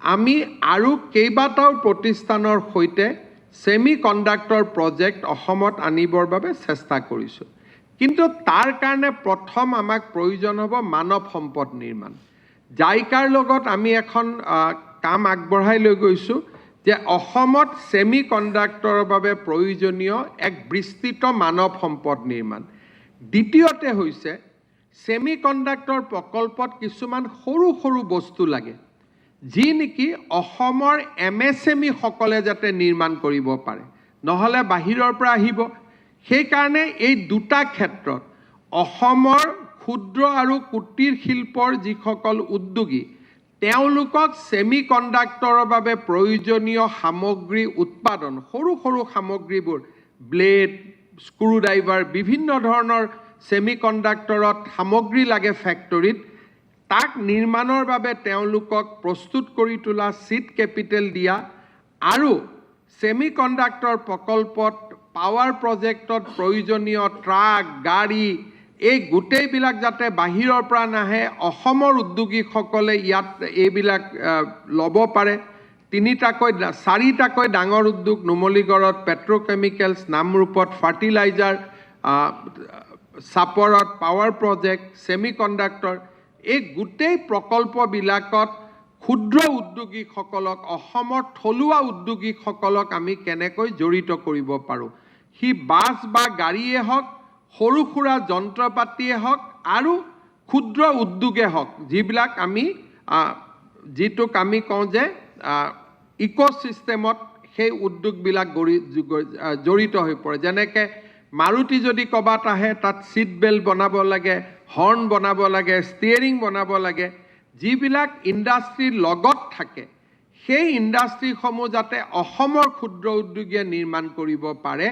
আমি আৰু কেইবাটাও প্ৰতিষ্ঠানৰ সৈতে সেমি কণ্ডাক্টৰ প্ৰজেক্ট অসমত আনিবৰ বাবে চেষ্টা কৰিছোঁ কিন্তু তাৰ কাৰণে প্ৰথম আমাক প্ৰয়োজন হ'ব মানৱ সম্পদ নিৰ্মাণ জাইকাৰ লগত আমি এখন কাম আগবঢ়াই লৈ গৈছোঁ যে অসমত সেমি কণ্ডাক্টৰৰ বাবে প্ৰয়োজনীয় এক বিস্তৃত মানৱ সম্পদ নিৰ্মাণ দ্বিতীয়তে হৈছে সেমি কণ্ডাক্টৰ প্ৰকল্পত কিছুমান সৰু সৰু বস্তু লাগে যি নেকি অসমৰ MSME সকলে যাতে নিৰ্মাণ কৰিব পাৰে নহলে বাহিৰৰ পৰা আহিব সেই কাৰণে এই দুটা ক্ষেত্ৰত অসমৰ ক্ষুদ্ৰ আৰু কুটিৰ শিল্পৰ যিসকল উদ্যোগী তেওঁলোকক সেমি কণ্ডাক্টৰৰ বাবে প্ৰয়োজনীয় সামগ্ৰী উৎপাদন সৰু সৰু সামগ্ৰীবোৰ ব্লেড স্ক্ৰু ড্ৰাইভাৰ বিভিন্ন ধৰণৰ সেমি কণ্ডাক্টৰত সামগ্ৰী লাগে ফেক্টৰীত তাক নিৰ্মাণৰ বাবে তেওঁলোকক প্ৰস্তুত কৰি তোলা সিড কেপিটেল দিয়া আৰু সেমি কণ্ডাক্টৰ প্ৰকল্পত পাৱাৰ প্ৰজেক্টত প্ৰয়োজনীয় ট্ৰাক গাড়ী এই গোটেইবিলাক যাতে বাহিৰৰ পৰা নাহে অসমৰ উদ্যোগীসকলে ইয়াত এইবিলাক ল'ব পাৰে চাৰিটাকৈ ডাঙৰ উদ্যোগ নুমলীগড়ত পেট্ৰকেমিকেলছ নামৰূপত ফাৰ্টিলাইজাৰ চাপৰত পাৱাৰ প্ৰজেক্ট সেমি কণ্ডাক্টৰ এই গোটেই প্ৰকল্পবিলাকত ক্ষুদ্ৰ উদ্যোগীসকলক অসমৰ থলুৱা উদ্যোগীসকলক আমি কেনেকৈ জড়িত কৰিব পাৰোঁ হি বাছ বা গাড়ীয়ে হওক সৰু সুৰা যন্ত্ৰপাতিয়ে হওক আৰু ক্ষুদ্ৰ উদ্যোগে হওক যিবিলাক আমি যিটোক আমি কওঁ যে ইক'চিষ্টেমত সেই উদ্যোগবিলাক জড়িত হৈ পৰে যেনেকৈ মাৰুতি যদি ক'ৰবাত আহে তাত চিট বেল্ট বনাব লাগে হৰ্ণ বনাব লাগে ষ্টিয়াৰিং বনাব লাগে যিবিলাক ইণ্ডাষ্ট্ৰীৰ লগত থাকে সেই ইণ্ডাষ্ট্ৰীসমূহ যাতে অসমৰ ক্ষুদ্ৰ উদ্যোগীয়ে নিৰ্মাণ কৰিব পাৰে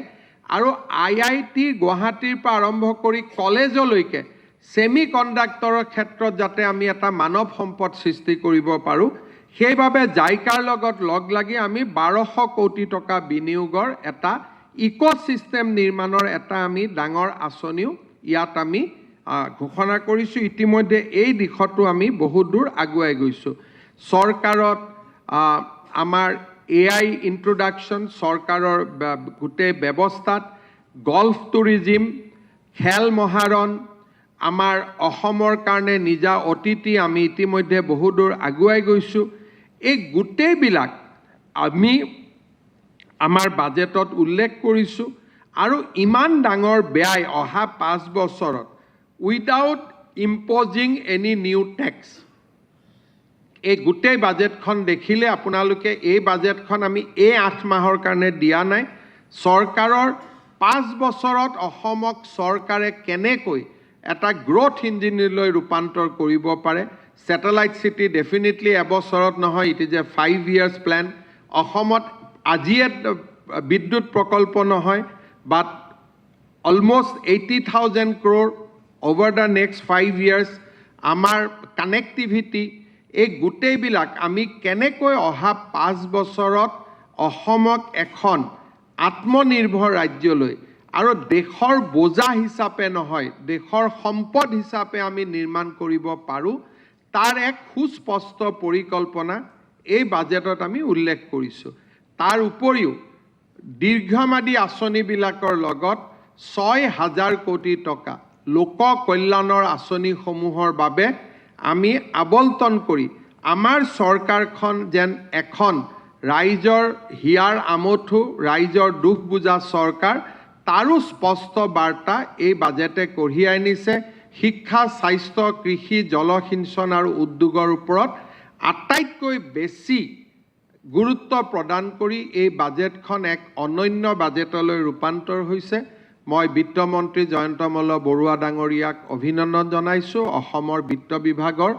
আৰু IIT গুৱাহাটীৰ পৰা আৰম্ভ কৰি কলেজলৈকে সেমি কণ্ডাক্টৰৰ ক্ষেত্ৰত যাতে আমি এটা মানৱ সম্পদ সৃষ্টি কৰিব পাৰোঁ সেইবাবে জাইকাৰ লগত লগ লাগি আমি 1200 কোটি টকা বিনিয়োগৰ এটা ইক'চিষ্টেম নিৰ্মাণৰ এটা আমি ডাঙৰ আঁচনিও ইয়াত আমি ঘোষণা কৰিছোঁ ইতিমধ্যে এই দিশতো আমি বহু দূৰ আগুৱাই গৈছোঁ চৰকাৰত আমাৰ AI ইন্ট্ৰোডাকশ্যন চৰকাৰৰ গোটেই ব্যৱস্থাত গল্ফ টুৰিজিম খেল মহাৰণ আমাৰ অসমৰ কাৰণে নিজা অতিথি আমি ইতিমধ্যে বহু দূৰ আগুৱাই গৈছোঁ এই গোটেইবিলাক আমি আমাৰ বাজেটত উল্লেখ কৰিছোঁ আৰু ইমান ডাঙৰ ব্যয় অহা 5 বছৰত উইদাউট ইম্পজিং এনি নিউ টেক্স এই গোটেই বাজেটখন দেখিলে আপোনালোকে এই বাজেটখন আমি এই 8 মাহৰ কাৰণে দিয়া নাই চৰকাৰৰ 5 বছৰত অসমক চৰকাৰে কেনেকৈ এটা গ্ৰোথ ইঞ্জিনলৈ ৰূপান্তৰ কৰিব পাৰে স্যাটেলাইট সিটি ডেফিনেটলি এবছৰত নহয় it is a 5 years plan অসমত আজিয়ে বিদ্যুৎ প্ৰকল্প নহয় but almost 80,000 crore over the next 5 years আমাৰ কানেক্টিভিটি এই গোটেইবিলাক আমি কেনেকৈ অহা 5 বছৰত অসমক এখন আত্মনিৰ্ভৰ ৰাজ্যলৈ আৰু দেশৰ বোজা হিচাপে নহয় দেশৰ সম্পদ হিচাপে আমি নিৰ্মাণ কৰিব পাৰোঁ তাৰ এক সুস্পষ্ট পৰিকল্পনা এই বাজেটত আমি উল্লেখ কৰিছোঁ তাৰ উপৰিও দীৰ্ঘম্যাদী আঁচনিবিলাকৰ লগত 6,000 কোটি টকা লোক কল্যাণৰ আঁচনিসমূহৰ বাবে আমি আবলতন কৰি আমাৰ চৰকাৰখন যেন এখন ৰাইজৰ হিয়াৰ আমঠু ৰাইজৰ দুখ বুজা চৰকাৰ তাৰো স্পষ্ট বাৰ্তা এই বাজেটে কঢ়িয়াই আনিছে শিক্ষা স্বাস্থ্য কৃষি জলসিঞ্চন আৰু উদ্যোগৰ ওপৰত আটাইতকৈ বেছি গুৰুত্ব প্ৰদান কৰি এই বাজেটখন এক অনন্য বাজেটলৈ ৰূপান্তৰ হৈছে মই বিত্তমন্ত্ৰী জয়ন্ত মল্ল বৰুৱা ডাঙৰীয়াক অভিনন্দন জনাইছোঁ অসমৰ বিত্ত বিভাগৰ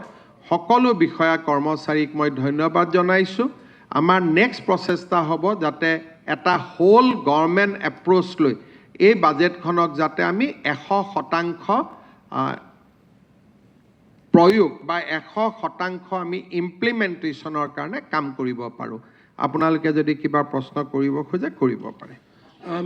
সকলো বিষয়া কৰ্মচাৰীক মই ধন্যবাদ জনাইছোঁ আমাৰ নেক্সট প্ৰচেষ্টা হ'ব যাতে এটা হোল গভৰ্ণমেণ্ট এপ্ৰোচ লৈ এই বাজেটখনক যাতে আমি 100% প্ৰয়োগ বা 100% আমি ইমপ্লিমেণ্টেশ্যনৰ কাৰণে কাম কৰিব পাৰোঁ আপোনালোকে যদি কিবা প্ৰশ্ন কৰিব খোজে কৰিব পাৰে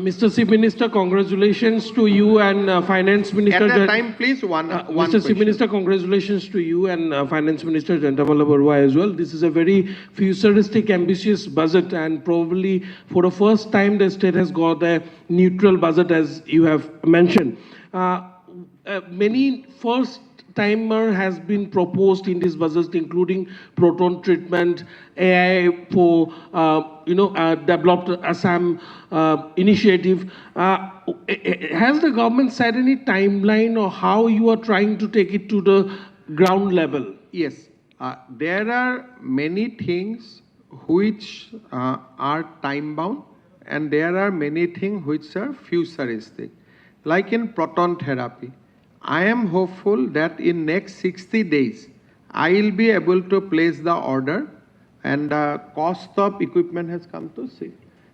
Mr. Chief Minister, congratulations to you and Finance Minister. At a time, please, one Mr. Chief Minister, congratulations to you and Finance Minister Jayanta Malla Barua as well. This is a very futuristic, ambitious budget, and probably for the first time, the state has got a neutral budget, as you have mentioned. Many first-timer has been proposed in this budget, including proton treatment, AI for developed Assam initiative. Has the government set any timeline or how you are trying to take it to the ground level? Yes, there are many things which are time-bound and there are many things which are futuristic. Like in proton therapy, I am hopeful that in next 60 days, I will be able to place the order, and the cost of equipment has come to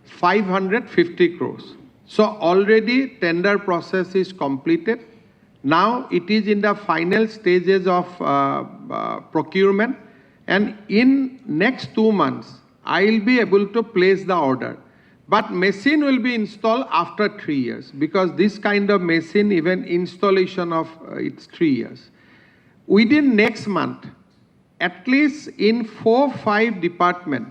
550 crores. So already tender process is completed. Now it is in the final stages of procurement, and in next 2 months, I will be able to place the order. But machine will be installed after 3 years, because this kind of machine, even installation of it's 3 years. Within next month, at least in 4-5 departments,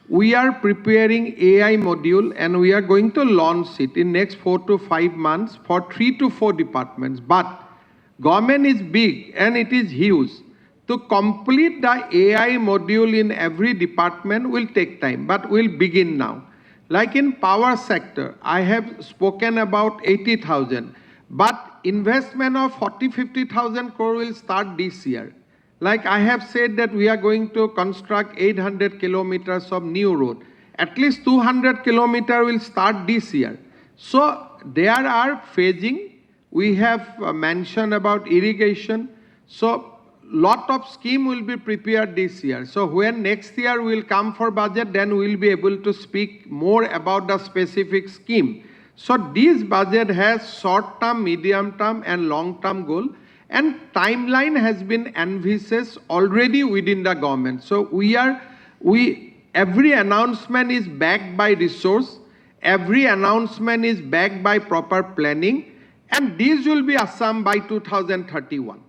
we are preparing AI module, and we are going to launch it in next 4 to 5 months for 3 to 4 departments. But government is big and it is huge. To complete the AI module in every department will take time, but we'll begin now. Like in power sector, I have spoken about 80,000, but investment of 40-50,000 crore will start this year. Like I have said that we are going to construct 800 kilometers of new road. At least 200 kilometers will start this year. So there are phasing. We have mentioned about irrigation. So lot of scheme will be prepared this year. So when next year will come for budget, then we will be able to speak more about the specific scheme. So this budget has short-term, medium-term, and long-term goal. And timeline has been envisaged already within the government. So every announcement is backed by resource, every announcement is backed by proper planning, and this will be Assam by 2031.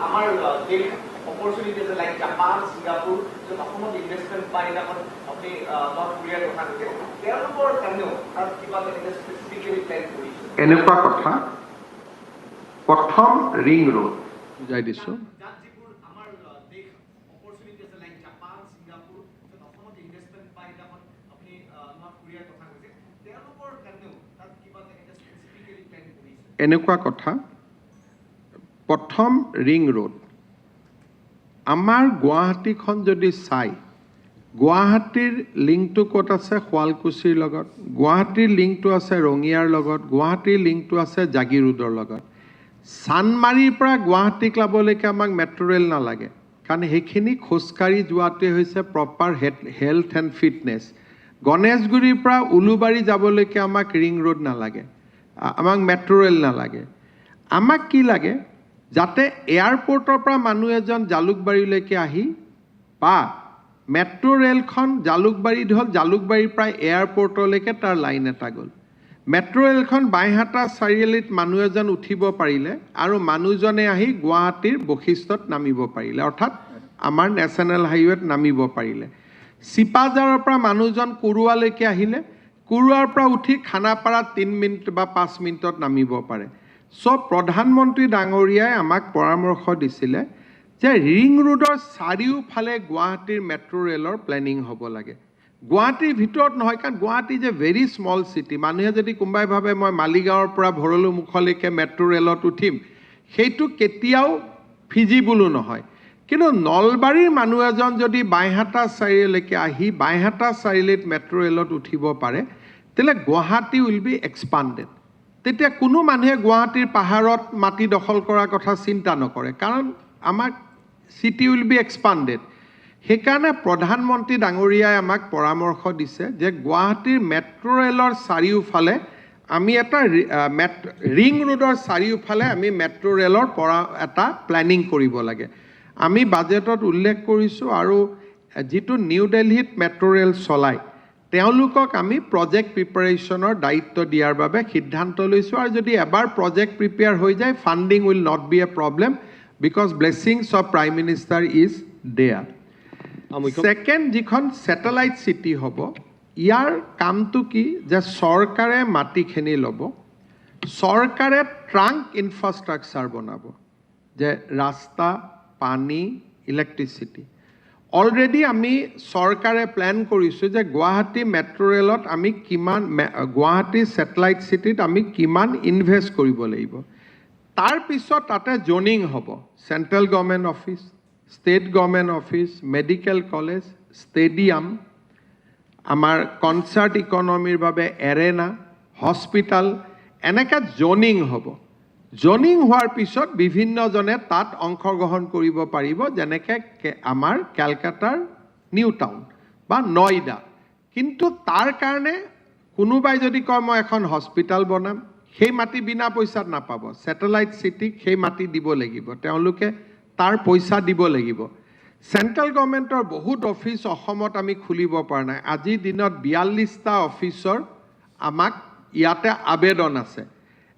আমাৰ দেশ অপৰচুনিটিজ লাইক জাপান ছিংগাপুৰ য'ত অসমত ইনভেষ্টমেণ্ট পাই এখন আপুনি নৰ্থ কোৰিয়াৰ কথা কৈছে তেওঁলোকৰ কাৰণেও তাত কিবা তেনেকৈ স্পেচিফিকেলি প্লেন কৰিছে এনেকুৱা কথা প্ৰথম ৰিং ৰোড বুজাই দিছোঁ যাত যিবোৰ আমাৰ দেশ অপৰচুনিটিজ লাইক জাপান ছিংগাপুৰ য'ত অসমত ইনভেষ্টমেণ্ট পাই এখন আপুনি নৰ্থ কোৰিয়াৰ কথা কৈছে তেওঁলোকৰ কাৰণেও তাত কিবা তেনেকৈ স্পেচিফিকেলি প্লেন কৰিছে এনেকুৱা কথা প্ৰথম ৰিং ৰোড আমাৰ গুৱাহাটীখন যদি চাই গুৱাহাটীৰ লিংকটো ক'ত আছে শুৱালকুছিৰ লগত গুৱাহাটীৰ লিংকটো আছে ৰঙিয়াৰ লগত গুৱাহাটীৰ লিংকটো আছে জাগিৰোডৰ লগত চানমাৰীৰ পৰা গুৱাহাটী ক্লাবলৈকে আমাক মেট্ৰ' ৰেল নালাগে কাৰণ সেইখিনি খোজকাঢ়ি যোৱাটোৱে হৈছে প্ৰপাৰ হেল্থ এণ্ড ফিটনেছ গণেশগুৰিৰ পৰা উলুবাৰী যাবলৈকে আমাক ৰিং ৰোড নালাগে আমাক মেট্ৰ' ৰেল নালাগে আমাক কি লাগে যাতে এয়াৰপৰ্টৰ পৰা মানুহ এজন জালুকবাৰীলৈকে আহি বা মেট্ৰ' ৰেলখন জালুকবাৰীত হ'ল জালুকবাৰীৰ পৰা এয়াৰপৰ্টলৈকে তাৰ লাইন এটা গ'ল মেট্ৰ' ৰেলখন বাইহাটা চাৰিআলিত মানুহ এজন উঠিব পাৰিলে আৰু মানুহজনে আহি গুৱাহাটীৰ বশিষ্ঠত নামিব পাৰিলে অৰ্থাৎ আমাৰ নেশ্যনেল হাইৱেত নামিব পাৰিলে চিপাঝাৰৰ পৰা মানুহজন কুৰুৱালৈকে আহিলে কুৰুৱাৰ পৰা উঠি খানাপাৰাত 3 মিনিট বা 5 মিনিটত নামিব পাৰে সব প্ৰধানমন্ত্ৰী ডাঙৰীয়াই আমাক পৰামৰ্শ দিছিলে যে ৰিং ৰোডৰ চাৰিওফালে গুৱাহাটীৰ মেট্ৰ' ৰেলৰ প্লেনিং হ'ব লাগে গুৱাহাটীৰ ভিতৰত নহয় কাৰণ গুৱাহাটী যে ভেৰি স্মল চিটি মানুহে যদি কোনোবাই ভাবে মই মালিগাঁৱৰ পৰা ভৰলুমুখলৈকে মেট্ৰ' ৰেলত উঠিম সেইটো কেতিয়াও ফিজিবলো নহয় কিন্তু নলবাৰীৰ মানুহ এজন যদি বাইহাটা চাৰিআলিলৈকে আহি বাইহাটা চাৰিআলিত মেট্ৰ' ৰেলত উঠিব পাৰে তেতিয়াহ'লে গুৱাহাটী উইল বি এক্সপাণ্ডেড তেতিয়া কোনো মানুহে গুৱাহাটীৰ পাহাৰত মাটি দখল কৰাৰ কথা চিন্তা নকৰে কাৰণ আমাৰ চিটি উইল বি এক্সপাণ্ডেড সেইকাৰণে প্ৰধানমন্ত্ৰী ডাঙৰীয়াই আমাক পৰামৰ্শ দিছে যে গুৱাহাটীৰ মেট্ৰ' ৰেলৰ চাৰিওফালে আমি এটা ৰিং ৰোডৰ চাৰিওফালে আমি মেট্ৰ' ৰেলৰ পৰা এটা প্লেনিং কৰিব লাগে আমি বাজেটত উল্লেখ কৰিছোঁ আৰু যিটো নিউ দিল্লীত মেট্ৰ' ৰেল চলায় তেওঁলোকক আমি প্ৰজেক্ট প্ৰিপাৰেশ্যনৰ দায়িত্ব দিয়াৰ বাবে সিদ্ধান্ত লৈছোঁ আৰু যদি এবাৰ প্ৰজেক্ট প্ৰিপেয়াৰ হৈ যায় funding will not be a problem because blessings of prime minister is there second যিখন ছেটেলাইট চিটি হ'ব ইয়াৰ কামটো কি যে চৰকাৰে মাটিখিনি ল'ব চৰকাৰে ট্ৰাংক ইনফ্ৰাষ্ট্ৰাকচাৰ বনাব যে ৰাস্তা পানী ইলেক্ট্ৰিচিটি অলৰেডি আমি চৰকাৰে প্লেন কৰিছোঁ যে গুৱাহাটী মেট্ৰ' ৰেলত আমি কিমান গুৱাহাটী ছেটেলাইট চিটিত আমি কিমান ইনভেষ্ট কৰিব লাগিব তাৰ পিছত তাতে জ'নিং হ'ব central government office state government office medical college stadium আমাৰ কনচাৰ্ট ইকনমিৰ বাবে এৰেনা হস্পিটেল এনেকৈ জ'নিং হ'ব জ'নিং হোৱাৰ পিছত বিভিন্নজনে তাত অংশগ্ৰহণ কৰিব পাৰিব যেনেকৈ আমাৰ কেলকাতাৰ নিউ টাউন বা নয়ডা কিন্তু তাৰ কাৰণে কোনোবাই যদি কয় মই এখন হস্পিটেল বনাম সেই মাটি বিনা পইচাত নাপাব ছেটেলাইট চিটিক সেই মাটি দিব লাগিব তেওঁলোকে তাৰ পইচা দিব লাগিব চেণ্ট্ৰেল গভৰ্ণমেণ্টৰ বহুত অফিচ অসমত আমি খুলিব পৰা নাই আজিৰ দিনত 42টা অফিচৰ আমাক ইয়াতে আবেদন আছে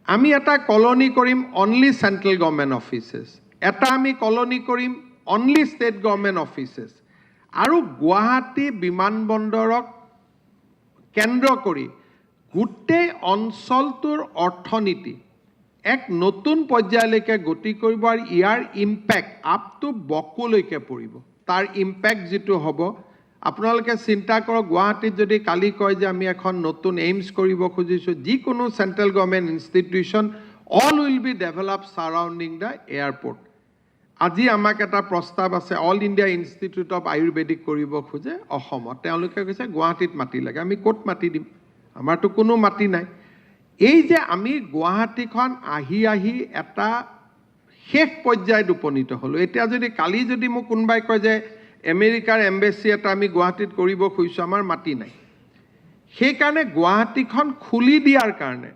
আমি এটা কলনি কৰিম অনলি চেণ্ট্ৰেল গভৰ্ণমেণ্ট অফিচেছ এটা আমি কলনি কৰিম অনলি ষ্টেট গভৰ্ণমেণ্ট অফিচেছ আৰু গুৱাহাটী বিমানবন্দৰক কেন্দ্ৰ কৰি গোটেই অঞ্চলটোৰ অৰ্থনীতি এক নতুন পৰ্যায়লৈকে গতি কৰিব আৰু ইয়াৰ ইম্পেক্ট আপ টু বকুলৈকে পৰিব তাৰ ইম্পেক্ট যিটো হ'ব আপোনালোকে চিন্তা কৰক গুৱাহাটীত যদি কালি কয় যে আমি এখন নতুন এইমছ কৰিব খুজিছোঁ যিকোনো central government institution all will be develop surrounding the airport আজি আমাক এটা প্ৰস্তাৱ আছে all India institute of Ayurvedic কৰিব খোজে অসমত তেওঁলোকে কৈছে গুৱাহাটীত মাটি লাগে আমি ক'ত মাটি দিম আমাৰতো কোনো মাটি নাই এই যে আমি গুৱাহাটীখন আহি এটা শেষ পৰ্যায়ত উপনীত হ'লোঁ এতিয়া যদি কালি যদি মোক কোনোবাই কয় যে আমেৰিকাৰ এম্বেচি এটা আমি গুৱাহাটীত কৰিব খুজিছোঁ আমাৰ মাটি নাই সেইকাৰণে গুৱাহাটীখন খুলি দিয়াৰ কাৰণে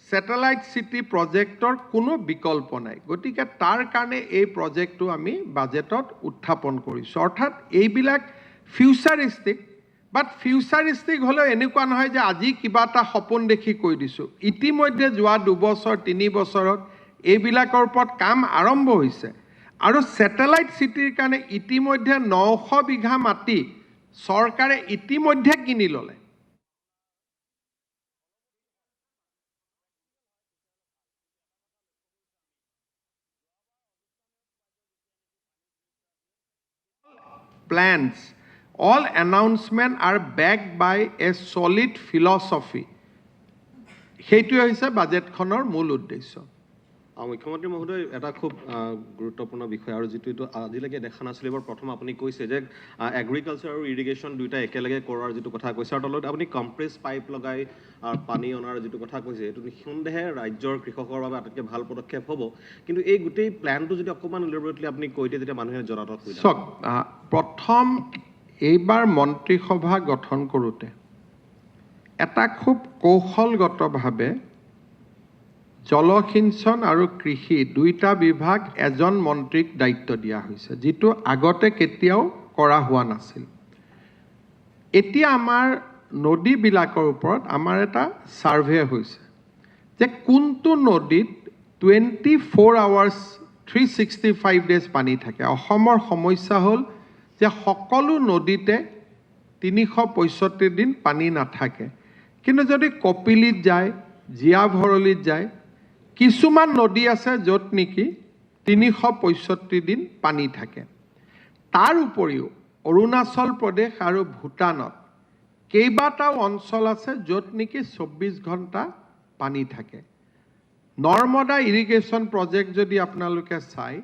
ছেটেলাইট চিটি প্ৰজেক্টৰ কোনো বিকল্প নাই গতিকে তাৰ কাৰণে এই প্ৰজেক্টটো আমি বাজেটত উত্থাপন কৰিছোঁ অৰ্থাৎ এইবিলাক ফিউচাৰিষ্টিক বাট ফিউচাৰিষ্টিক হ'লেও এনেকুৱা নহয় যে আজি কিবা এটা সপোন দেখি কৈ দিছোঁ ইতিমধ্যে যোৱা 2 বছৰ 3 বছৰত এইবিলাকৰ ওপৰত কাম আৰম্ভ হৈছে আৰু ছেটেলাইট চিটিৰ কাৰণে ইতিমধ্যে 900 বিঘা মাটি চৰকাৰে ইতিমধ্যে কিনি ল'লে plans all announcements are backed by a solid philosophy সেইটোৱে হৈছে বাজেটখনৰ মূল উদ্দেশ্য মুখ্যমন্ত্ৰী মহোদয় এটা খুব গুৰুত্বপূৰ্ণ বিষয় আৰু যিটো এইটো আজিলৈকে দেখা নাছিল এবাৰ প্ৰথম আপুনি কৈছে যে এগ্ৰিকালচাৰ আৰু ইৰিগেশ্যন দুইটা একেলগে কৰাৰ যিটো কথা কৈছে আৰু তলত আপুনি কম্প্ৰেছ পাইপ লগাই পানী অনাৰ যিটো কথা কৈছে এইটো নিঃসন্দেহে ৰাজ্যৰ কৃষকৰ বাবে আটাইতকৈ ভাল পদক্ষেপ হ'ব কিন্তু এই গোটেই প্লেনটো যদি অকণমান ইলাবৰেটলি আপুনি কৈ দিয়ে তেতিয়া মানুহে জনাত হৈ যায় চাওক প্ৰথম এইবাৰ মন্ত্ৰীসভা গঠন কৰোঁতে এটা খুব কৌশলগতভাৱে জলসিঞ্চন আৰু কৃষি দুইটা বিভাগ এজন মন্ত্ৰীক দায়িত্ব দিয়া হৈছে যিটো আগতে কেতিয়াও কৰা হোৱা নাছিল এতিয়া আমাৰ নদীবিলাকৰ ওপৰত আমাৰ এটা ছাৰ্ভে হৈছে যে কোনটো নদীত 24 আৱাৰ্ছ 365 ডেজ পানী থাকে অসমৰ সমস্যা হ'ল যে সকলো নদীতে 365 দিন পানী নাথাকে কিন্তু যদি কপিলিত যায় জীয়াভৰলীত যায় কিছুমান নদী আছে য'ত নেকি 365 দিন পানী থাকে তাৰ উপৰিও অৰুণাচল প্ৰদেশ আৰু ভূটানত কেইবাটাও অঞ্চল আছে য'ত নেকি 24 ঘণ্টা পানী থাকে নৰ্মদা ইৰিগেশ্যন প্ৰজেক্ট যদি আপোনালোকে চাই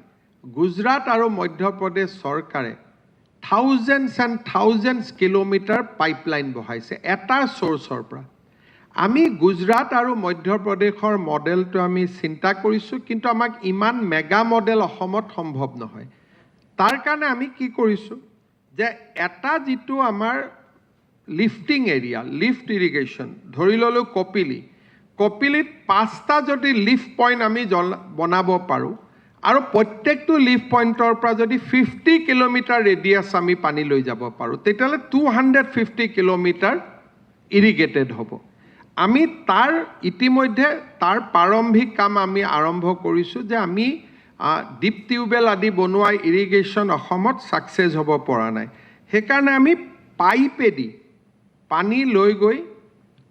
গুজৰাট আৰু মধ্যপ্ৰদেশ চৰকাৰে thousands and thousands kilometre pipeline বহাইছে এটা চ'ৰ্চৰ পৰা আমি গুজৰাট আৰু মধ্যপ্ৰদেশৰ মডেলটো আমি চিন্তা কৰিছোঁ কিন্তু আমাক ইমান মেগা মডেল অসমত সম্ভৱ নহয় তাৰ কাৰণে আমি কি কৰিছোঁ যে এটা যিটো আমাৰ লিফটিং এৰিয়া লিফ্ট ইৰিগেশ্যন ধৰি ল'লোঁ কপিলিত 5টা যদি লিফ্ট পইণ্ট আমি বনাব পাৰোঁ আৰু প্ৰত্যেকটো লিফ্ট পইণ্টৰ পৰা যদি 50 কিলোমিটাৰ ৰেডিয়াছ আমি পানী লৈ যাব পাৰোঁ তেতিয়াহ'লে 250 কিলোমিটাৰ ইৰিগেটেড হ'ব আমি তাৰ ইতিমধ্যে তাৰ প্ৰাৰম্ভিক কাম আমি আৰম্ভ কৰিছোঁ যে আমি ডিপ টিউবেল আদি বনোৱা ইৰিগেশ্যন অসমত ছাকচেছ হ'ব পৰা নাই সেইকাৰণে আমি পাইপেদি পানী লৈ গৈ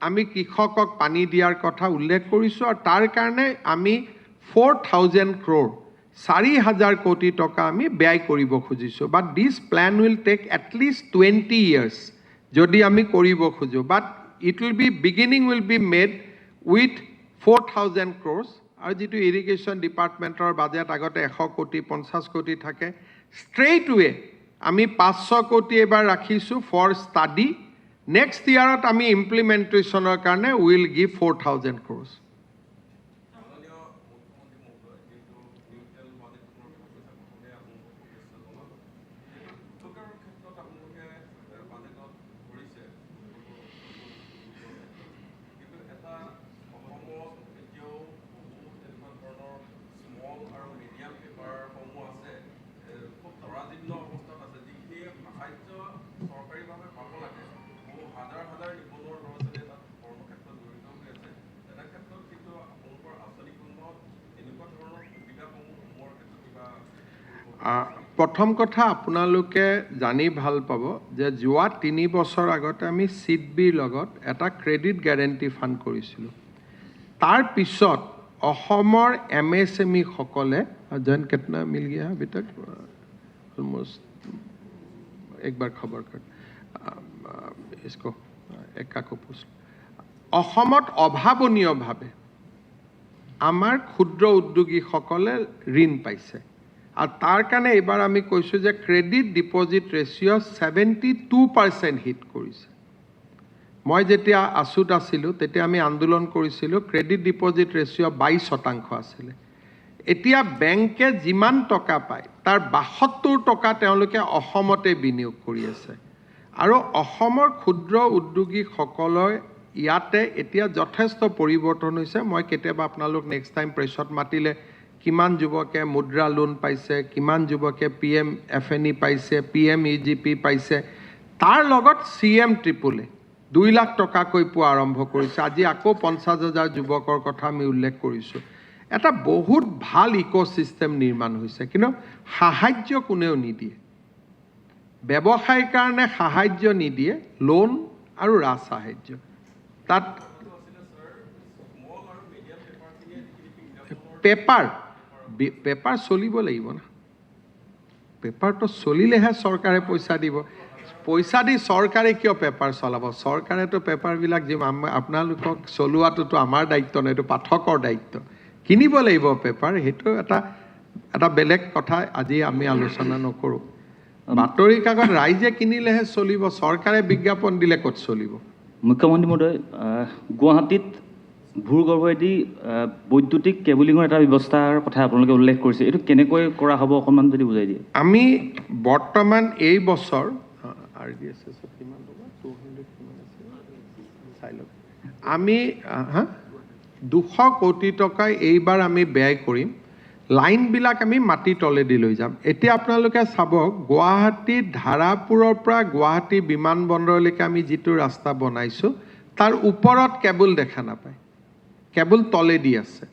আমি কৃষকক পানী দিয়াৰ কথা উল্লেখ কৰিছোঁ আৰু তাৰ কাৰণে আমি 4,000 crore 4,000 কোটি টকা আমি ব্যয় কৰিব খুজিছোঁ but this plan will take at least 20 years যদি আমি কৰিব খোজোঁ but it will be beginning will be made with 4,000 crores আৰু যিটো ইৰিগেশ্যন ডিপাৰ্টমেণ্টৰ বাজেট আগতে 100 কোটি 50 কোটি থাকে ষ্ট্ৰেইট ৱে আমি 500 কোটি এবাৰ ৰাখিছোঁ ফৰ ষ্টাডি নেক্সট ইয়াৰত আমি ইমপ্লিমেণ্টেশ্যনৰ কাৰণে উইল গিভ 4,000 crores প্ৰথম কথা আপোনালোকে জানি ভাল পাব যে যোৱা 3 বছৰ আগতে আমি সিডবিৰ লগত এটা ক্ৰেডিট গ্যাৰান্টি ফাণ্ড কৰিছিলোঁ তাৰ পিছত অসমৰ MSME সকলে जन कितना मिल गया अभी तक ऑलमोस्ट एक बार खबर कर इसको एका को पूछ অসমত অভাৱনীয়ভাৱে আমাৰ ক্ষুদ্ৰ উদ্যোগী সকলে ঋণ পাইছে আর তার কারণে এবার আমি কৈছো যে ক্রেডিট ডিপোজিট রেশিও 72% হিট করেছে মই যেতিয়া আসুত আছিলো তেতিয়া আমি আন্দোলন কৰিছিলো ক্রেডিট ডিপোজিট রেশিও 22% আছিল এতিয়া ব্যাংকে যিমান টকা পায় তার 72 টকা তেওঁলোকে অসমতে বিনিয়োগ কৰি আছে আৰু অসমৰ ক্ষুদ্ৰ উদ্যোগী সকলৰ ইয়াতে এতিয়া যথেষ্ট পৰিৱৰ্তন হৈছে মই কেতিয়াবা আপোনালোক নেক্সট টাইম প্ৰেছত মাতিলে কিমান যুৱকে মুদ্ৰা লোন পাইছে কিমান যুৱকে PMFNE পাইছে PMEGP পাইছে তাৰ লগত CM ট্ৰিপলে 2 লাখ টকা কৈ পোৱা আৰম্ভ কৰিছে আজি আকৌ 50,000 যুৱকৰ কথা আমি উল্লেখ কৰিছো এটা বহুত ভাল ইকোসিস্টেম নিৰ্মাণ হৈছে কিন্তু সাহায্য কোনেও নিদিয়ে ব্যৱসায়ৰ কাৰণে সাহায্য নিদিয়ে লোন আৰু ৰাজ সাহায্য তাত পেপাৰ চলিব লাগিব না পেপাৰটো চলিলেহে চৰকাৰে পইচা দিব পইচা দি চৰকাৰে কিয় পেপাৰ চলাব চৰকাৰেতো পেপাৰবিলাক যে আপোনালোকক চলোৱাটোতো আমাৰ দায়িত্ব নহয় এইটো পাঠকৰ দায়িত্ব কিনিব লাগিব পেপাৰ হেতু এটা বেলেগ কথা আজি আমি আলোচনা নকৰো বাতৰি কাগজ ৰাইজে কিনিলেহে চলিব চৰকাৰে বিজ্ঞাপন দিলে ক'ত চলিব মুখ্যমন্ত্ৰী মহোদয় গুৱাহাটীত ভূগৰ্ভেদি বৈদ্যুতিক কেবলিঙৰ এটা ব্যৱস্থাৰ কথা আপোনালোকে উল্লেখ কৰিছে এইটো কেনেকৈ কৰা হ'ব অকণমান যদি বুজাই দিয়ে আমি বৰ্তমান এই বছৰ RDSS কিমান হ'ব 200 কিমান আছে চাইলক আমি 200 কোটি টকা এইবাৰ আমি ব্যয় কৰিম লাইনবিলাক আমি মাটি তলেদি লৈ যাম এতিয়া আপোনালোকে চাব গুৱাহাটী ধাৰাপুৰৰ পৰা গুৱাহাটী বিমানবন্দৰলৈকে আমি যিটো ৰাস্তা বনাইছো তাৰ ওপৰত কেবল দেখা নাপায় কেবল তলেদি আছে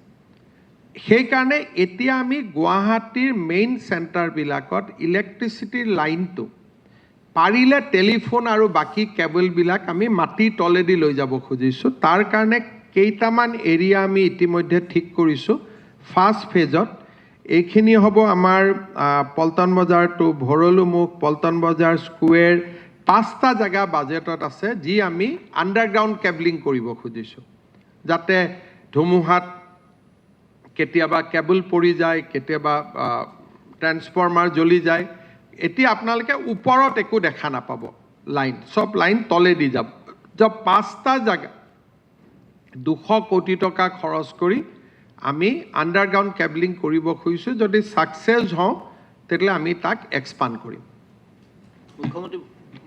সেই কাৰণে এতিয়া আমি গুৱাহাটীৰ মেইন চেণ্টাৰবিলাকত ইলেক্ট্ৰিচিটিৰ লাইনটো পাৰিলে টেলিফোন আৰু বাকি কেবলবিলাক আমি মাটি তলেদি লৈ যাব খুজিছো তাৰ কাৰণে কেইটামান এৰিয়া আমি ইতিমধ্যে ঠিক কৰিছো ফাৰ্ষ্ট ফেজত এইখিনি হ'ব আমাৰ পল্টন বজাৰ টু ভৰলুমুখ পল্টন বজাৰ স্কুৱেৰ 5টা জায়গা বাজেটত আছে যি আমি আন্ডাৰগ্ৰাউণ্ড কেবলিং কৰিব খুজিছো যাতে ধুমুহাত কেতিয়াবা কেবল পৰি যায় কেতিয়াবা ট্ৰান্সফৰ্মাৰ জ্বলি যায় এতিয়া আপোনালোকে ওপৰত একো দেখা নাপাব লাইন সব লাইন তলেদি যাব যে 5টা জায়গা 200 কোটি টকা খৰচ কৰি আমি আন্ডাৰগ্ৰাউণ্ড কেবলিং কৰিব খুজিছো যদি সাকসেস হওঁ তেতিয়ালে আমি তাক এক্সপান্ড কৰিম